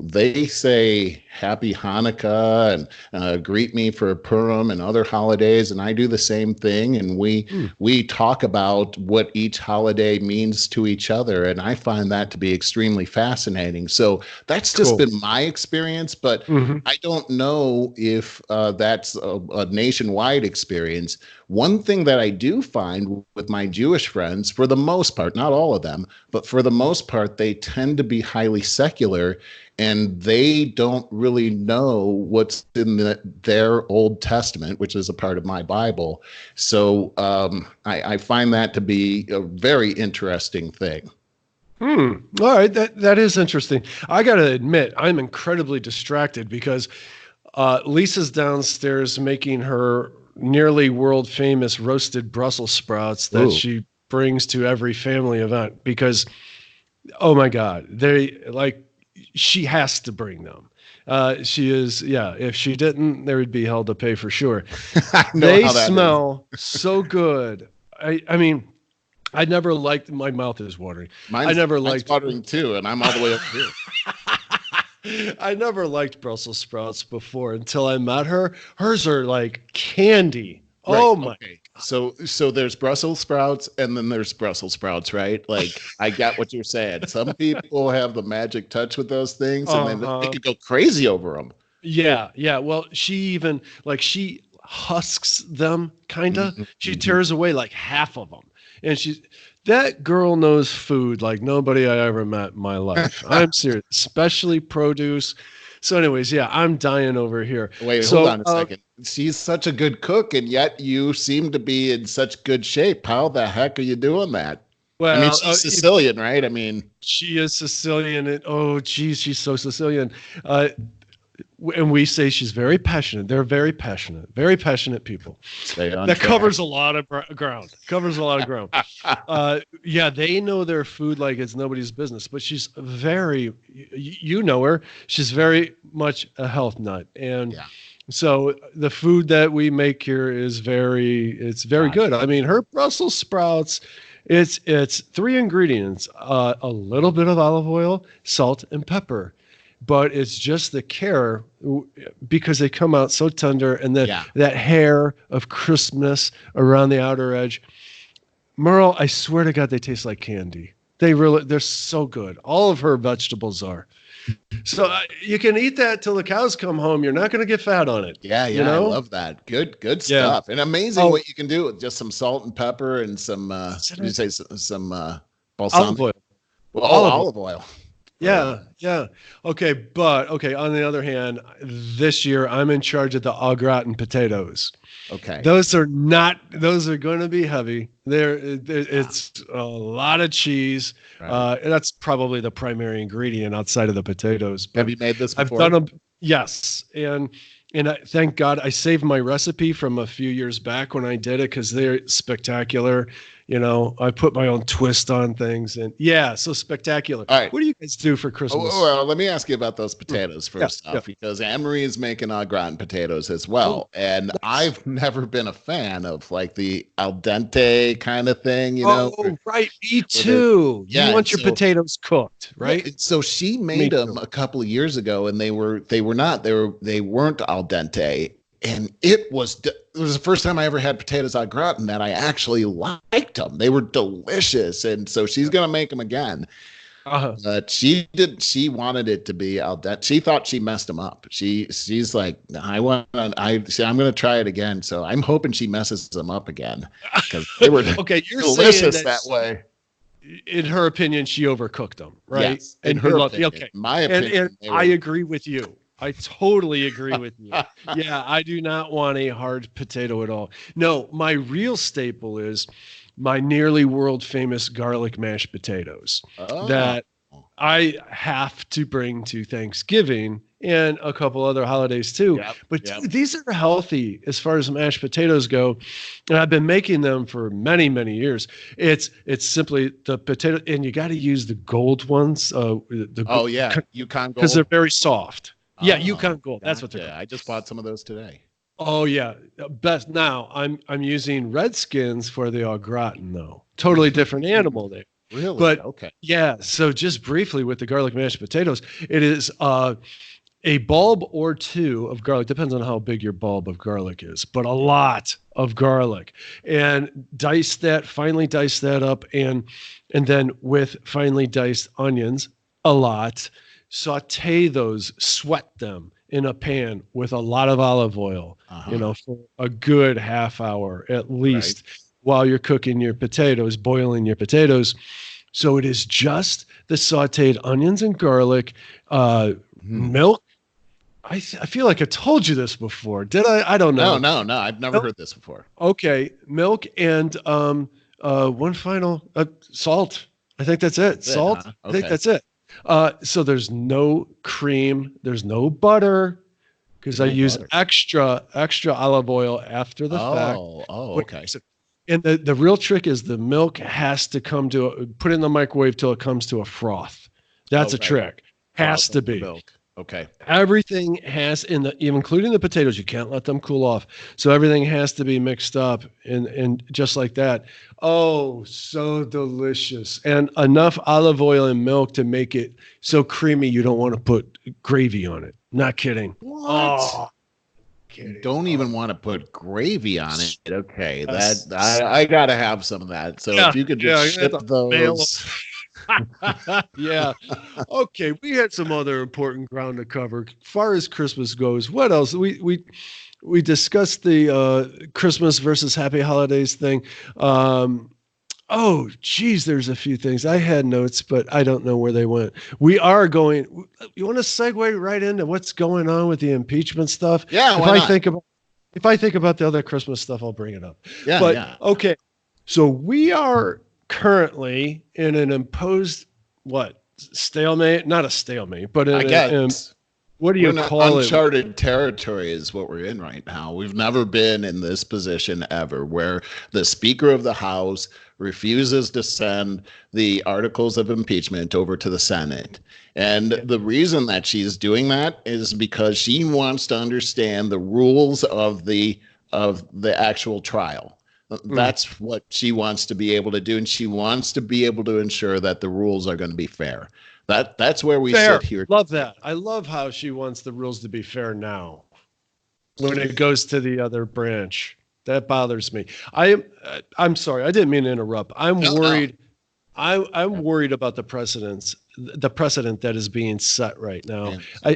they say Happy Hanukkah and greet me for Purim and other holidays, and I do the same thing. And we talk about what each holiday means to each other, and I find that to be extremely fascinating. So that's just been my experience, but I don't know if that's a nationwide experience. One thing that I do find with my Jewish friends, for the most part, not all of them, but for the most part, they tend to be highly secular, and they don't really know what's in their Old Testament, which is a part of my Bible. So I find that to be a very interesting thing. All right, that is interesting. I got to admit, I'm incredibly distracted because Lisa's downstairs making her nearly world famous roasted Brussels sprouts that she brings to every family event because, oh my God, she has to bring them. She is, if she didn't, there would be hell to pay for sure. They smell so good. I mean, I never liked, my mouth is watering. Mine's watering too, and I'm all the way up here. I never liked Brussels sprouts before until I met her. Hers are like candy. Right. Oh my. Okay. So there's Brussels sprouts and then there's Brussels sprouts, right? Like I get what you're saying. Some people have the magic touch with those things and then they could go crazy over them. Yeah. Yeah. Well, she even she husks them kind of. She tears away like half of them. And that girl knows food like nobody I ever met in my life. I'm serious, especially produce. So anyways, I'm dying over here. Wait, hold on a second. She's such a good cook, and yet you seem to be in such good shape. How the heck are you doing that? Well, I mean, she's Sicilian, right? I mean, she is Sicilian. And, oh, geez, she's so Sicilian. And we say she's very passionate. They're very passionate people. That covers a lot of ground. They know their food like it's nobody's business. But she's very, you know her. She's very much a health nut, and so the food that we make here is very good. I mean, her Brussels sprouts. It's 3 ingredients: a little bit of olive oil, salt, and pepper. But it's just the care because they come out so tender and that hair of crispness around the outer edge. Merle, I swear to God, they taste like candy. They're so good. All of her vegetables are. So you can eat that till the cows come home. You're not going to get fat on it. Yeah, you know? I love that. Good stuff. And amazing what you can do with just some salt and pepper and some, some balsamic oil. Well, olive oil. Yeah. Okay, but on the other hand, this year I'm in charge of the au gratin potatoes. Okay. Those are going to be heavy. It's a lot of cheese. Right. That's probably the primary ingredient outside of the potatoes. Have you made this before? I've done them. Yes. And thank God I saved my recipe from a few years back when I did it because they're spectacular. You know, I put my own twist on things and so spectacular. All right. What do you guys do for Christmas? Well, let me ask you about those potatoes first off, because Anne-Marie is making au gratin potatoes as well. And I've never been a fan of like the al dente kind of thing, you know? Oh, right. Me too. You want your potatoes cooked, right? Yeah, so she made them a couple of years ago and they weren't al dente. And it was the first time I ever had potatoes au gratin that I actually liked them. They were delicious. And so she's going to make them again. But she wanted it to be al dente. She thought she messed them up. She's like, I'm going to try it again. So I'm hoping she messes them up again because they were delicious that way. In her opinion, she overcooked them, right? Yes, in her opinion. Okay. My opinion. And I agree with you. I totally agree with you. Yeah, I do not want a hard potato at all. No, my real staple is my nearly world famous garlic mashed potatoes that I have to bring to Thanksgiving and a couple other holidays too. Yep, But yep. dude, these are healthy as far as mashed potatoes go. And I've been making them for many, many years. It's simply the potato, and you got to use the gold ones, Oh yeah, Yukon because they're Gold. very soft. Yeah, Oh, Yukon Gold. That's what they're gotcha. called. I just bought some of those today. Oh yeah, best. Now I'm using Redskins for the au gratin though. Totally different animal there. Really? But Okay. yeah, so just briefly with the garlic mashed potatoes, it is a bulb or two of garlic, depends on how big your bulb of garlic is, but a lot of garlic. And finely dice that up, and then with finely diced onions, a lot. Saute those, sweat them in a pan with a lot of olive oil, Uh-huh. for a good half hour at Right. least while you're cooking your potatoes, boiling your potatoes. So it is just the sauteed onions and garlic, Hmm. milk. I feel like I told you this before. Did I? I don't No, know. no, no. I've never Milk, heard this before. okay, milk and one final salt. I think that's it. That's it, Salt. huh? I think Okay. that's it. So there's no cream. There's no butter because I No use butter. extra olive oil after the fact. Oh, Which okay. makes it- And the real trick is the milk has to put it in the microwave till it comes to a froth. That's a Okay. trick. Has Froth to over the be. milk. Okay. Everything has including the potatoes. You can't let them cool off. So everything has to be mixed up and just like that. Oh, so delicious. And enough olive oil and milk to make it so creamy you don't want to put gravy on it. Not kidding. What? Oh, You kidding. don't Oh, even want to put gravy on it. Okay, that yes. I gotta have some of that. So Yeah, if you could yeah, just I had ship to mail those. 'em. Yeah. Okay, we had some other important ground to cover. Far as Christmas goes, what else? We discussed the Christmas versus Happy Holidays thing. Um, oh, geez, there's a few things I had notes, but I don't know where they went. We are going. You want to segue right into what's going on with the impeachment stuff? Yeah, If why I not? think about if I think about the other Christmas stuff, I'll bring it up. Yeah, But yeah. okay, so we are currently in an imposed what stalemate? Not a stalemate, but I guess what do we're you in call it? uncharted territory is what we're in right now. We've never been in this position ever where the Speaker of the House refuses to send the articles of impeachment over to the Senate. And Yeah. the reason that she's doing that is because she wants to understand the rules of the actual trial. Mm. That's what she wants to be able to do, and she wants to be able to ensure that the rules are going to be fair. That's where we Fair. sit here. Love that. I love how she wants the rules to be fair now when it goes to the other branch. That bothers me. I'm sorry. I didn't mean to interrupt. I'm No, no. worried. I'm worried about the precedent that is being set right now. Yeah.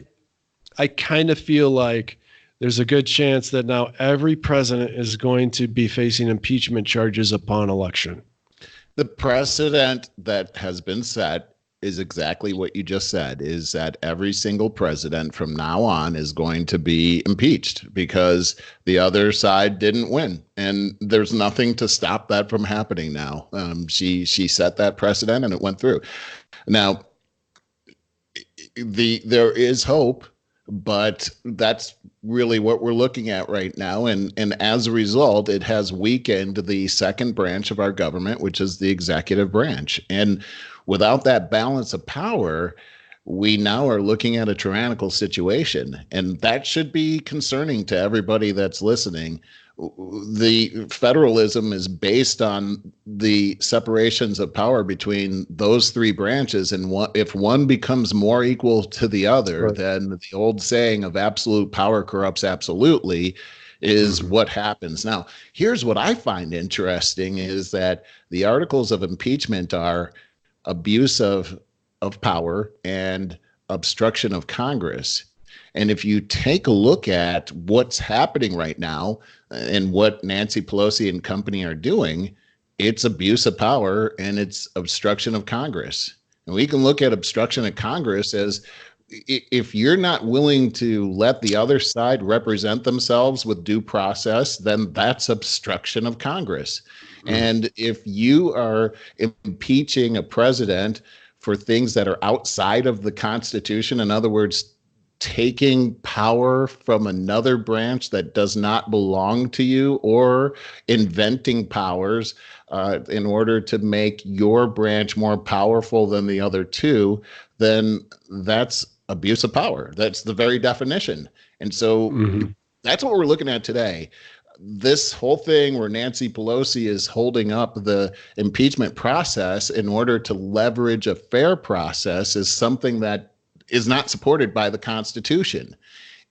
I kind of feel like there's a good chance that now every president is going to be facing impeachment charges upon election. The precedent that has been set is exactly what you just said, is that every single president from now on is going to be impeached because the other side didn't win. And there's nothing to stop that from happening now. She set that precedent and it went through. Now, there is hope, but that's really what we're looking at right now. And as a result, it has weakened the second branch of our government, which is the executive branch. And without that balance of power, we now are looking at a tyrannical situation. And that should be concerning to everybody that's listening. The federalism is based on the separations of power between those three branches. And if one becomes more equal to the other, Right. then the old saying of absolute power corrupts absolutely is Mhm. what happens. Now, here's what I find interesting is that the articles of impeachment are abuse of power and obstruction of Congress. And if you take a look at what's happening right now and what Nancy Pelosi and company are doing, it's abuse of power and it's obstruction of Congress. And we can look at obstruction of Congress as if you're not willing to let the other side represent themselves with due process, then that's obstruction of Congress. Mhm. And if you are impeaching a president for things that are outside of the Constitution, in other words, taking power from another branch that does not belong to you, or inventing powers in order to make your branch more powerful than the other two, then that's abuse of power. That's the very definition. And so that's what we're looking at today. This whole thing where Nancy Pelosi is holding up the impeachment process in order to leverage a fair process is something that is not supported by the Constitution.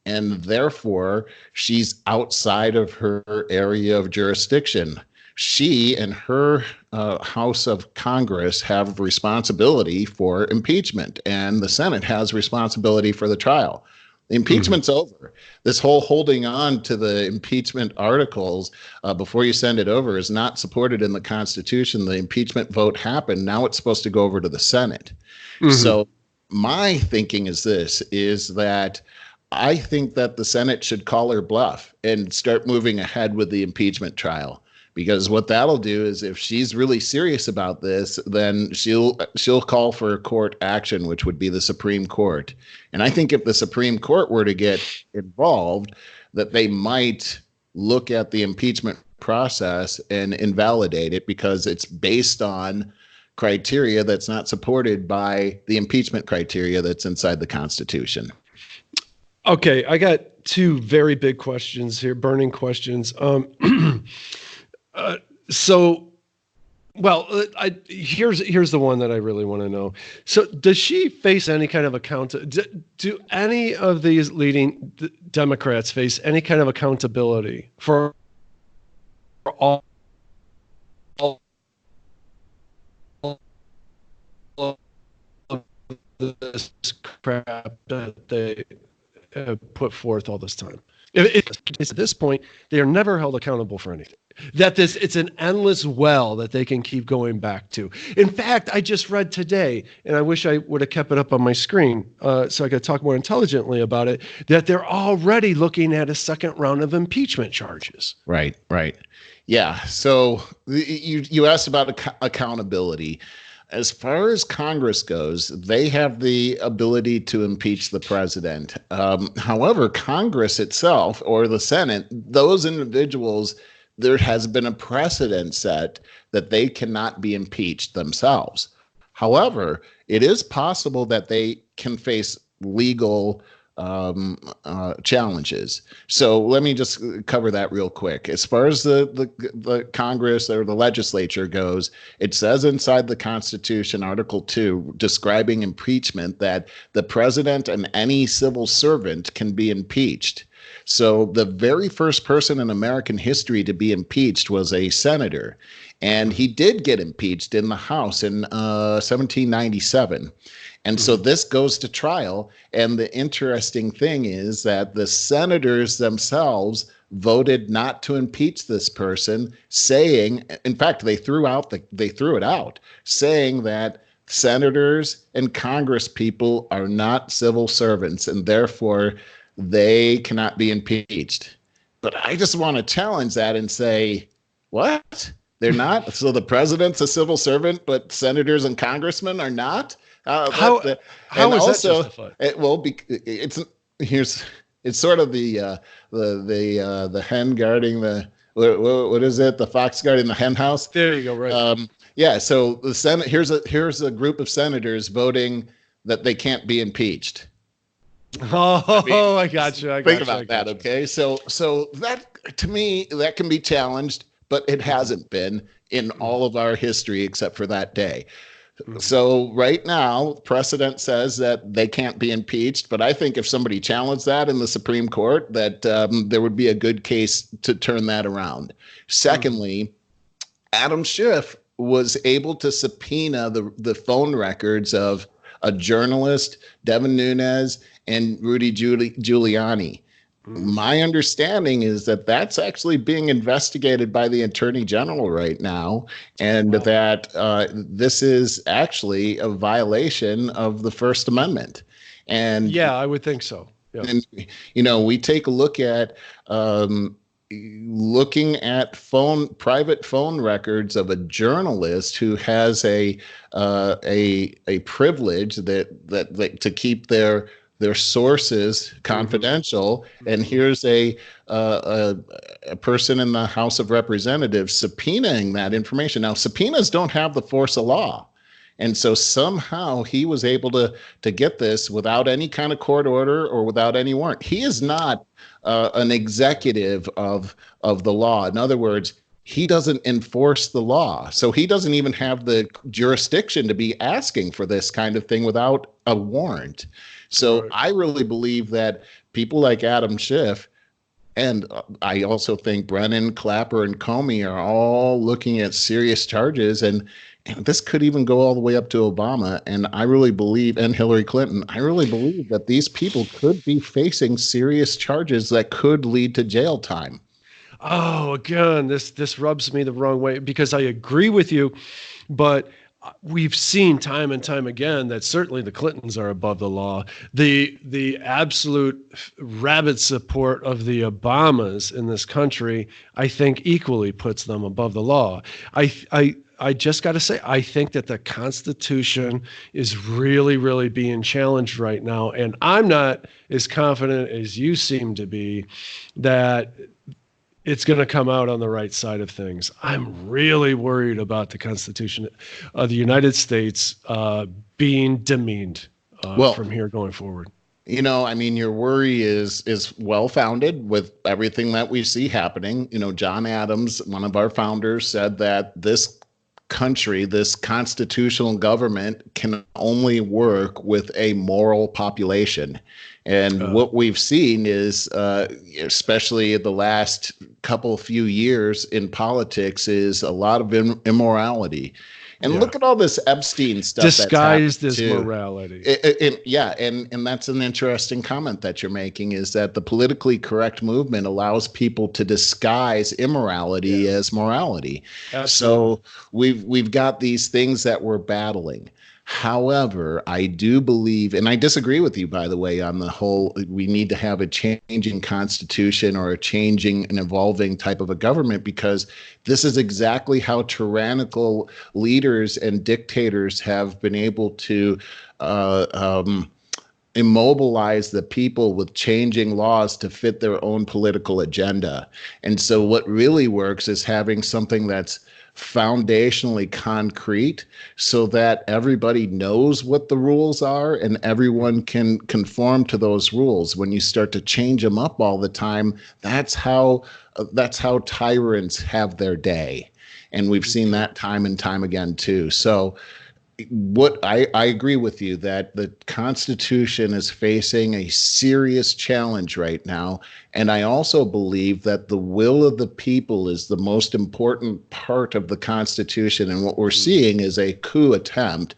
And therefore, she's outside of her area of jurisdiction. She and her House of Congress have responsibility for impeachment, and the Senate has responsibility for the trial. The impeachment's over. This whole holding on to the impeachment articles before you send it over is not supported in the Constitution. The impeachment vote happened. Now it's supposed to go over to the Senate. So my thinking is this, is that I think that the Senate should call her bluff and start moving ahead with the impeachment trial. Because what that'll do is, if she's really serious about this, then she'll call for court action, which would be the Supreme Court. And I think if the Supreme Court were to get involved, that they might look at the impeachment process and invalidate it because it's based on criteria that's not supported by the impeachment criteria that's inside the Constitution. Okay, I got two very big questions here, burning questions. Here's the one that I really want to know. So, does she face any kind of do any of these leading Democrats face any kind of accountability for all of this crap that they put forth all this time? At this point, they are never held accountable for anything. It's an endless well that they can keep going back to. In fact, I just read today, and I wish I would have kept it up on my screen so I could talk more intelligently about it, that they're already looking at a second round of impeachment charges. Right. Yeah. So you asked about accountability. As far as Congress goes, they have the ability to impeach the president. However, Congress itself, or the Senate, those individuals, there has been a precedent set that they cannot be impeached themselves. However, it is possible that they can face legal challenges. So let me just cover that real quick. As far as the Congress or the legislature goes, it says inside the Constitution, Article 2, describing impeachment, that the president and any civil servant can be impeached. So the very first person in American history to be impeached was a senator, and he did get impeached in the House in 1797. And so this goes to trial. And the interesting thing is that the senators themselves voted not to impeach this person, saying, in fact, they threw it out, saying that senators and Congress people are not civil servants, and therefore they cannot be impeached. But I just want to challenge that and say, what? They're not? So the president's a civil servant, but senators and congressmen are not? How is that justified? It's sort of the hen guarding the, what is it? The fox guarding the hen house. There you go. Right. Yeah. So the Senate, here's a group of senators voting that they can't be impeached. I got you. Think about that. Okay. So that, to me, that can be challenged, but it hasn't been in all of our history except for that day. So right now, precedent says that they can't be impeached. But I think if somebody challenged that in the Supreme Court, that there would be a good case to turn that around. Secondly, Adam Schiff was able to subpoena the phone records of a journalist, Devin Nunes, and Rudy Giuliani. My understanding is that that's actually being investigated by the Attorney General right now, and that this is actually a violation of the First Amendment. And yeah, I would think so. Yeah. And we take a look at private phone records of a journalist who has a privilege that to keep their their sources confidential, and here's a person in the House of Representatives subpoenaing that information. Now, subpoenas don't have the force of law. And so somehow he was able to get this without any kind of court order or without any warrant. He is not an executive of the law. In other words, he doesn't enforce the law. So he doesn't even have the jurisdiction to be asking for this kind of thing without a warrant. So Right. I really believe that people like Adam Schiff, and I also think Brennan, Clapper, and Comey are all looking at serious charges. And this could even go all the way up to Obama. And I really believe, and Hillary Clinton, I really believe that these people could be facing serious charges that could lead to jail time. Oh, again, this rubs me the wrong way because I agree with you, but we've seen time and time again that certainly the Clintons are above the law. The absolute rabid support of the Obamas in this country, I think, equally puts them above the law. I just got to say, I think that the Constitution is really, really being challenged right now, and I'm not as confident as you seem to be that it's going to come out on the right side of things. I'm really worried about the Constitution of the United States being demeaned Well, from here going forward. I mean, your worry is well founded with everything that we see happening. John Adams, one of our founders, said that this country, this constitutional government, can only work with a moral population. And what we've seen is, especially the last few years in politics, is a lot of immorality. And look at all this Epstein stuff disguised that's as morality. And that's an interesting comment that you're making, is that the politically correct movement allows people to disguise immorality as morality. Absolutely. So we've got these things that we're battling. However, I do believe, and I disagree with you, by the way, on the whole, we need to have a changing constitution or a changing and evolving type of a government, because this is exactly how tyrannical leaders and dictators have been able to immobilize the people with changing laws to fit their own political agenda. And so what really works is having something that's foundationally concrete so that everybody knows what the rules are and everyone can conform to those rules. When you start to change them up all the time, that's how tyrants have their day. And we've seen that time and time again too. So what I agree with you that the Constitution is facing a serious challenge right now. And I also believe that the will of the people is the most important part of the Constitution. And what we're seeing is a coup attempt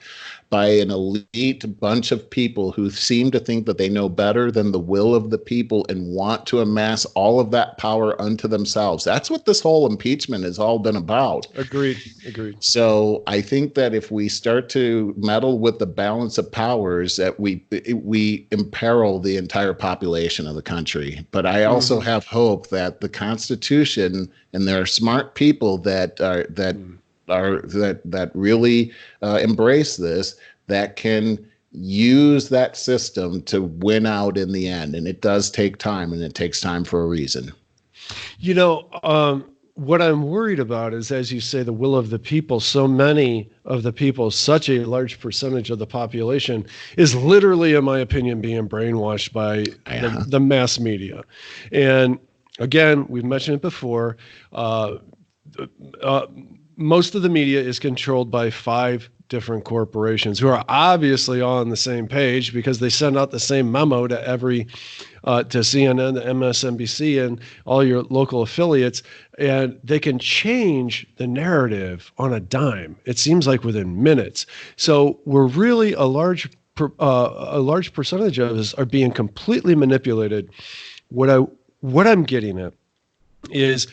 by an elite bunch of people who seem to think that they know better than the will of the people and want to amass all of that power unto themselves. That's what this whole impeachment has all been about. Agreed. So I think that if we start to meddle with the balance of powers, that we imperil the entire population of the country. But I also have hope that the Constitution, and there are smart people that really embrace this, that can use that system to win out in the end. And it does take time, and it takes time for a reason. What I'm worried about is, as you say, the will of the people. So many of the people, such a large percentage of the population, is literally, in my opinion, being brainwashed by the mass media. And again, we've mentioned it before, most of the media is controlled by 5 different corporations who are obviously all on the same page, because they send out the same memo to to CNN, to MSNBC, and all your local affiliates, and they can change the narrative on a dime. It seems like within minutes. So we're really a large percentage of us are being completely manipulated. What I'm getting at is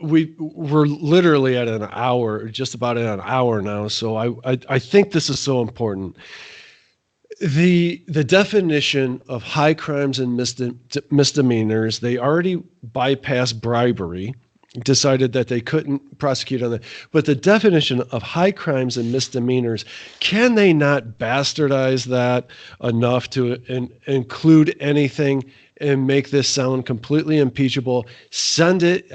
we're literally at an hour, just about at an hour now. So I think this is so important. The definition of high crimes and misdemeanors, they already bypass bribery. decided that they couldn't prosecute on that. But the definition of high crimes and misdemeanors, can they not bastardize that enough to include anything and make this sound completely impeachable? Send it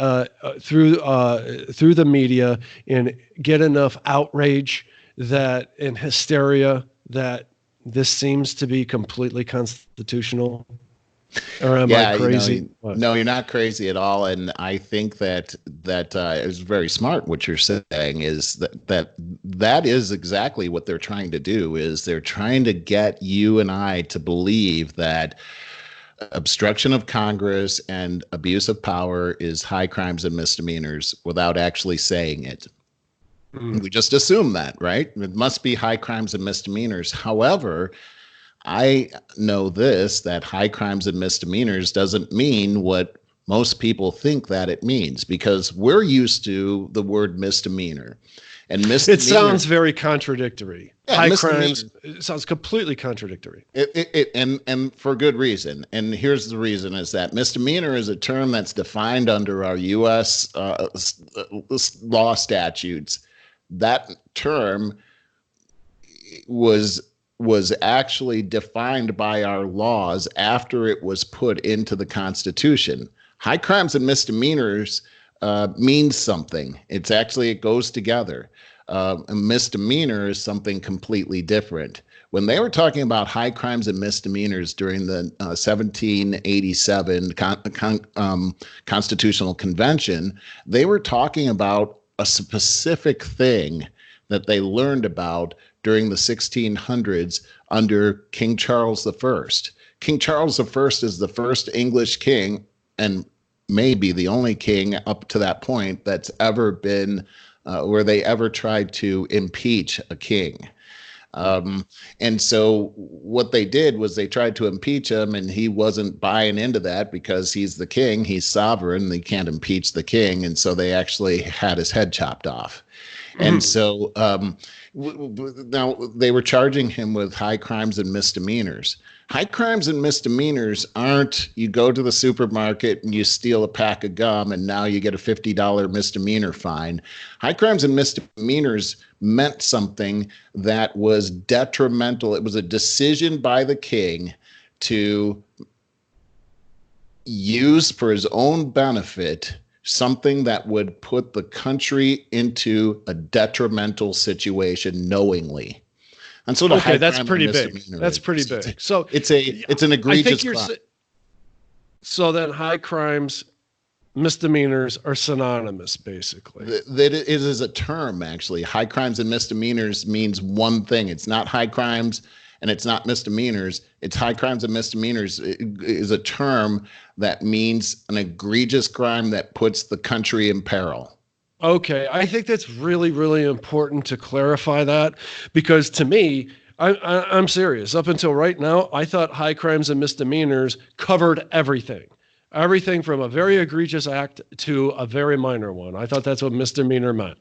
through the media and get enough outrage and hysteria that this seems to be completely constitutional. Or am I crazy? No, you're not crazy at all. And I think that is very smart. What you're saying is that is exactly what they're trying to do. Is they're trying to get you and I to believe that obstruction of Congress and abuse of power is high crimes and misdemeanors without actually saying it. We just assume that, right? It must be high crimes and misdemeanors. However, I know that high crimes and misdemeanors doesn't mean what most people think that it means, because we're used to the word misdemeanor. And misdemeanor, it sounds very contradictory. Yeah, high crimes, it sounds completely contradictory. And for good reason. And here's the reason, is that misdemeanor is a term that's defined under our U.S. Law statutes. That term was actually defined by our laws after it was put into the Constitution. High crimes and misdemeanors means something. It goes together. A misdemeanor is something completely different. When they were talking about high crimes and misdemeanors during the 1787 Constitutional Convention, they were talking about a specific thing that they learned about during the 1600s under King Charles I. King Charles I is the first English king, and maybe the only king up to that point that's ever been where they ever tried to impeach a king. And so what they did was they tried to impeach him, and he wasn't buying into that because he's the king, he's sovereign, they can't impeach the king. And so they actually had his head chopped off. And so now they were charging him with high crimes and misdemeanors. High crimes and misdemeanors aren't you go to the supermarket and you steal a pack of gum and now you get a $50 misdemeanor fine. High crimes and misdemeanors meant something that was detrimental. It was a decision by the king to use for his own benefit something that would put the country into a detrimental situation knowingly. And so that's pretty big. That's pretty big. So it's an egregious crime. So then high crimes, misdemeanors are synonymous, basically. That it is a term, actually. High crimes and misdemeanors means one thing. It's not high crimes and it's not misdemeanors. It's high crimes and misdemeanors is a term that means an egregious crime that puts the country in peril. Okay, I think that's really, really important to clarify that, because to me, I'm serious. Up until right now, I thought high crimes and misdemeanors covered everything from a very egregious act to a very minor one. I thought that's what misdemeanor meant.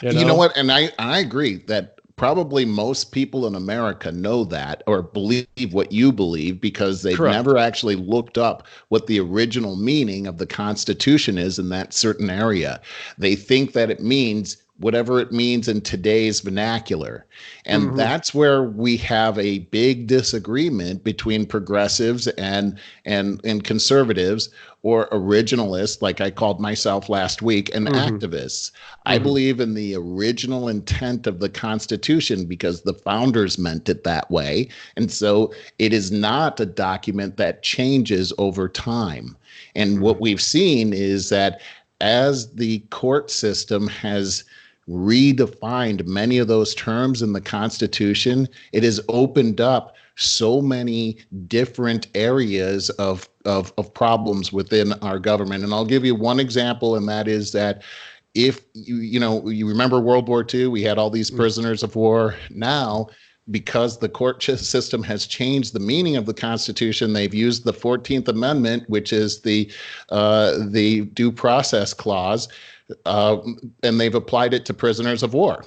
You know what? And I agree that probably most people in America know that or believe what you believe because they've never actually looked up what the original meaning of the Constitution is in that certain area. They think that it means whatever it means in today's vernacular. And that's where we have a big disagreement between progressives and conservatives, or originalists, like I called myself last week, and activists. I believe in the original intent of the Constitution because the founders meant it that way. And so it is not a document that changes over time. And what we've seen is that as the court system has redefined many of those terms in the Constitution, it has opened up so many different areas of problems within our government. And I'll give you one example, and that is that if you remember World War II, we had all these prisoners of war. Now, because the court system has changed the meaning of the Constitution, they've used the 14th Amendment, which is the due process clause, and they've applied it to prisoners of war.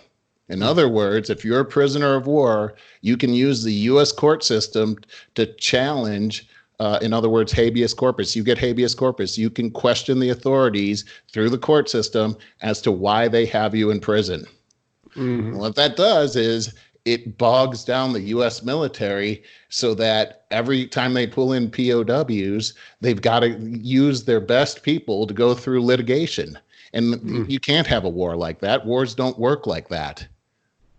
In other words, if you're a prisoner of war, you can use the U.S. court system to challenge in other words, habeas corpus. You get habeas corpus. You can question the authorities through the court system as to why they have you in prison. Mm-hmm. What that does is it bogs down the U.S. military so that every time they pull in POWs, they've got to use their best people to go through litigation. And you can't have a war like that. Wars don't work like that.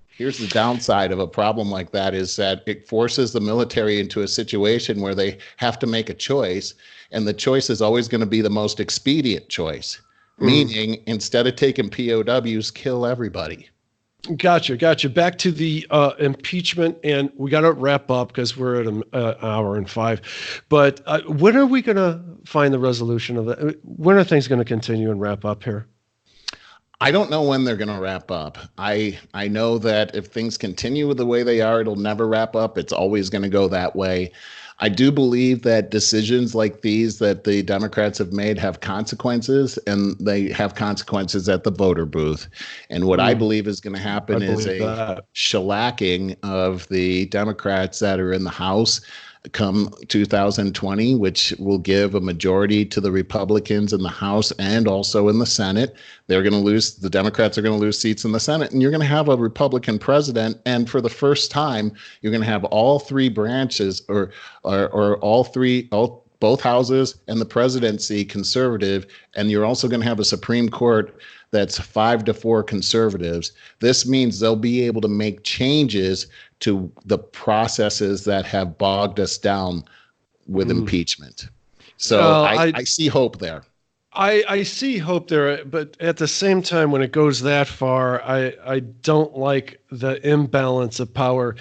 Here's the downside of a problem like that is that it forces the military into a situation where they have to make a choice, and the choice is always going to be the most expedient choice, meaning instead of taking POWs, kill everybody. Gotcha. Back to the impeachment, and we got to wrap up because we're at an hour and 5. But when are we going to find the resolution of that? When are things going to continue and wrap up here? I don't know when they're going to wrap up. I know that if things continue the way they are, it'll never wrap up. It's always going to go that way. I do believe that decisions like these that the Democrats have made have consequences, and they have consequences at the voter booth. And what I believe is going to happen is a shellacking of the Democrats that are in the House come 2020, which will give a majority to the Republicans in the House and also in the Senate. They're going to lose, the Democrats are going to lose seats in the Senate, and you're going to have a Republican president. And for the first time, you're going to have all three branches or both houses and the presidency conservative. And you're also going to have a Supreme Court that's 5-4 conservatives. This means they'll be able to make changes to the processes that have bogged us down with impeachment. So I see hope there. I see hope there, but at the same time, when it goes that far, I don't like the imbalance of power.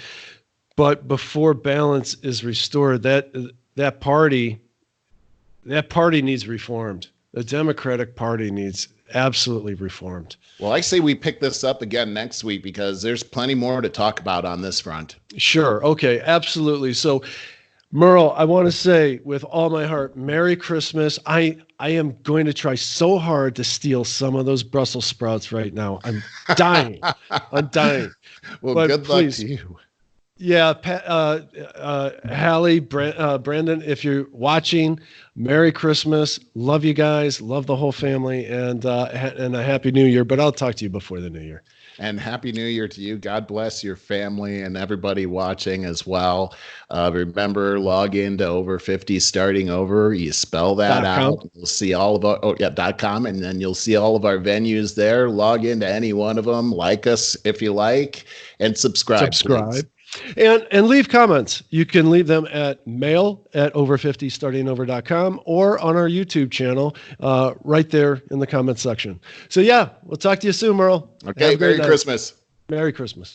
But before balance is restored, that party needs reformed. The Democratic Party needs absolutely reformed. Well, I say we pick this up again next week because there's plenty more to talk about on this front. Sure. Okay. Absolutely. So, Merle, I want to say with all my heart, Merry Christmas. I am going to try so hard to steal some of those Brussels sprouts right now. I'm dying. Well, but good luck to you. Yeah, Hallie, Brandon, if you're watching, Merry Christmas. Love you guys. Love the whole family, and a Happy New Year. But I'll talk to you before the New Year. And Happy New Year to you. God bless your family and everybody watching as well. Remember, log into Over 50 Starting Over. You spell that out. You'll see all of our .com, and then you'll see all of our venues there. Log into any one of them. Like us if you like, and subscribe. Please. And leave comments. You can leave them at mail@over50startingover.com or on our YouTube channel right there in the comment section. So, yeah, we'll talk to you soon, Merle. Okay, Merry Christmas. Merry Christmas.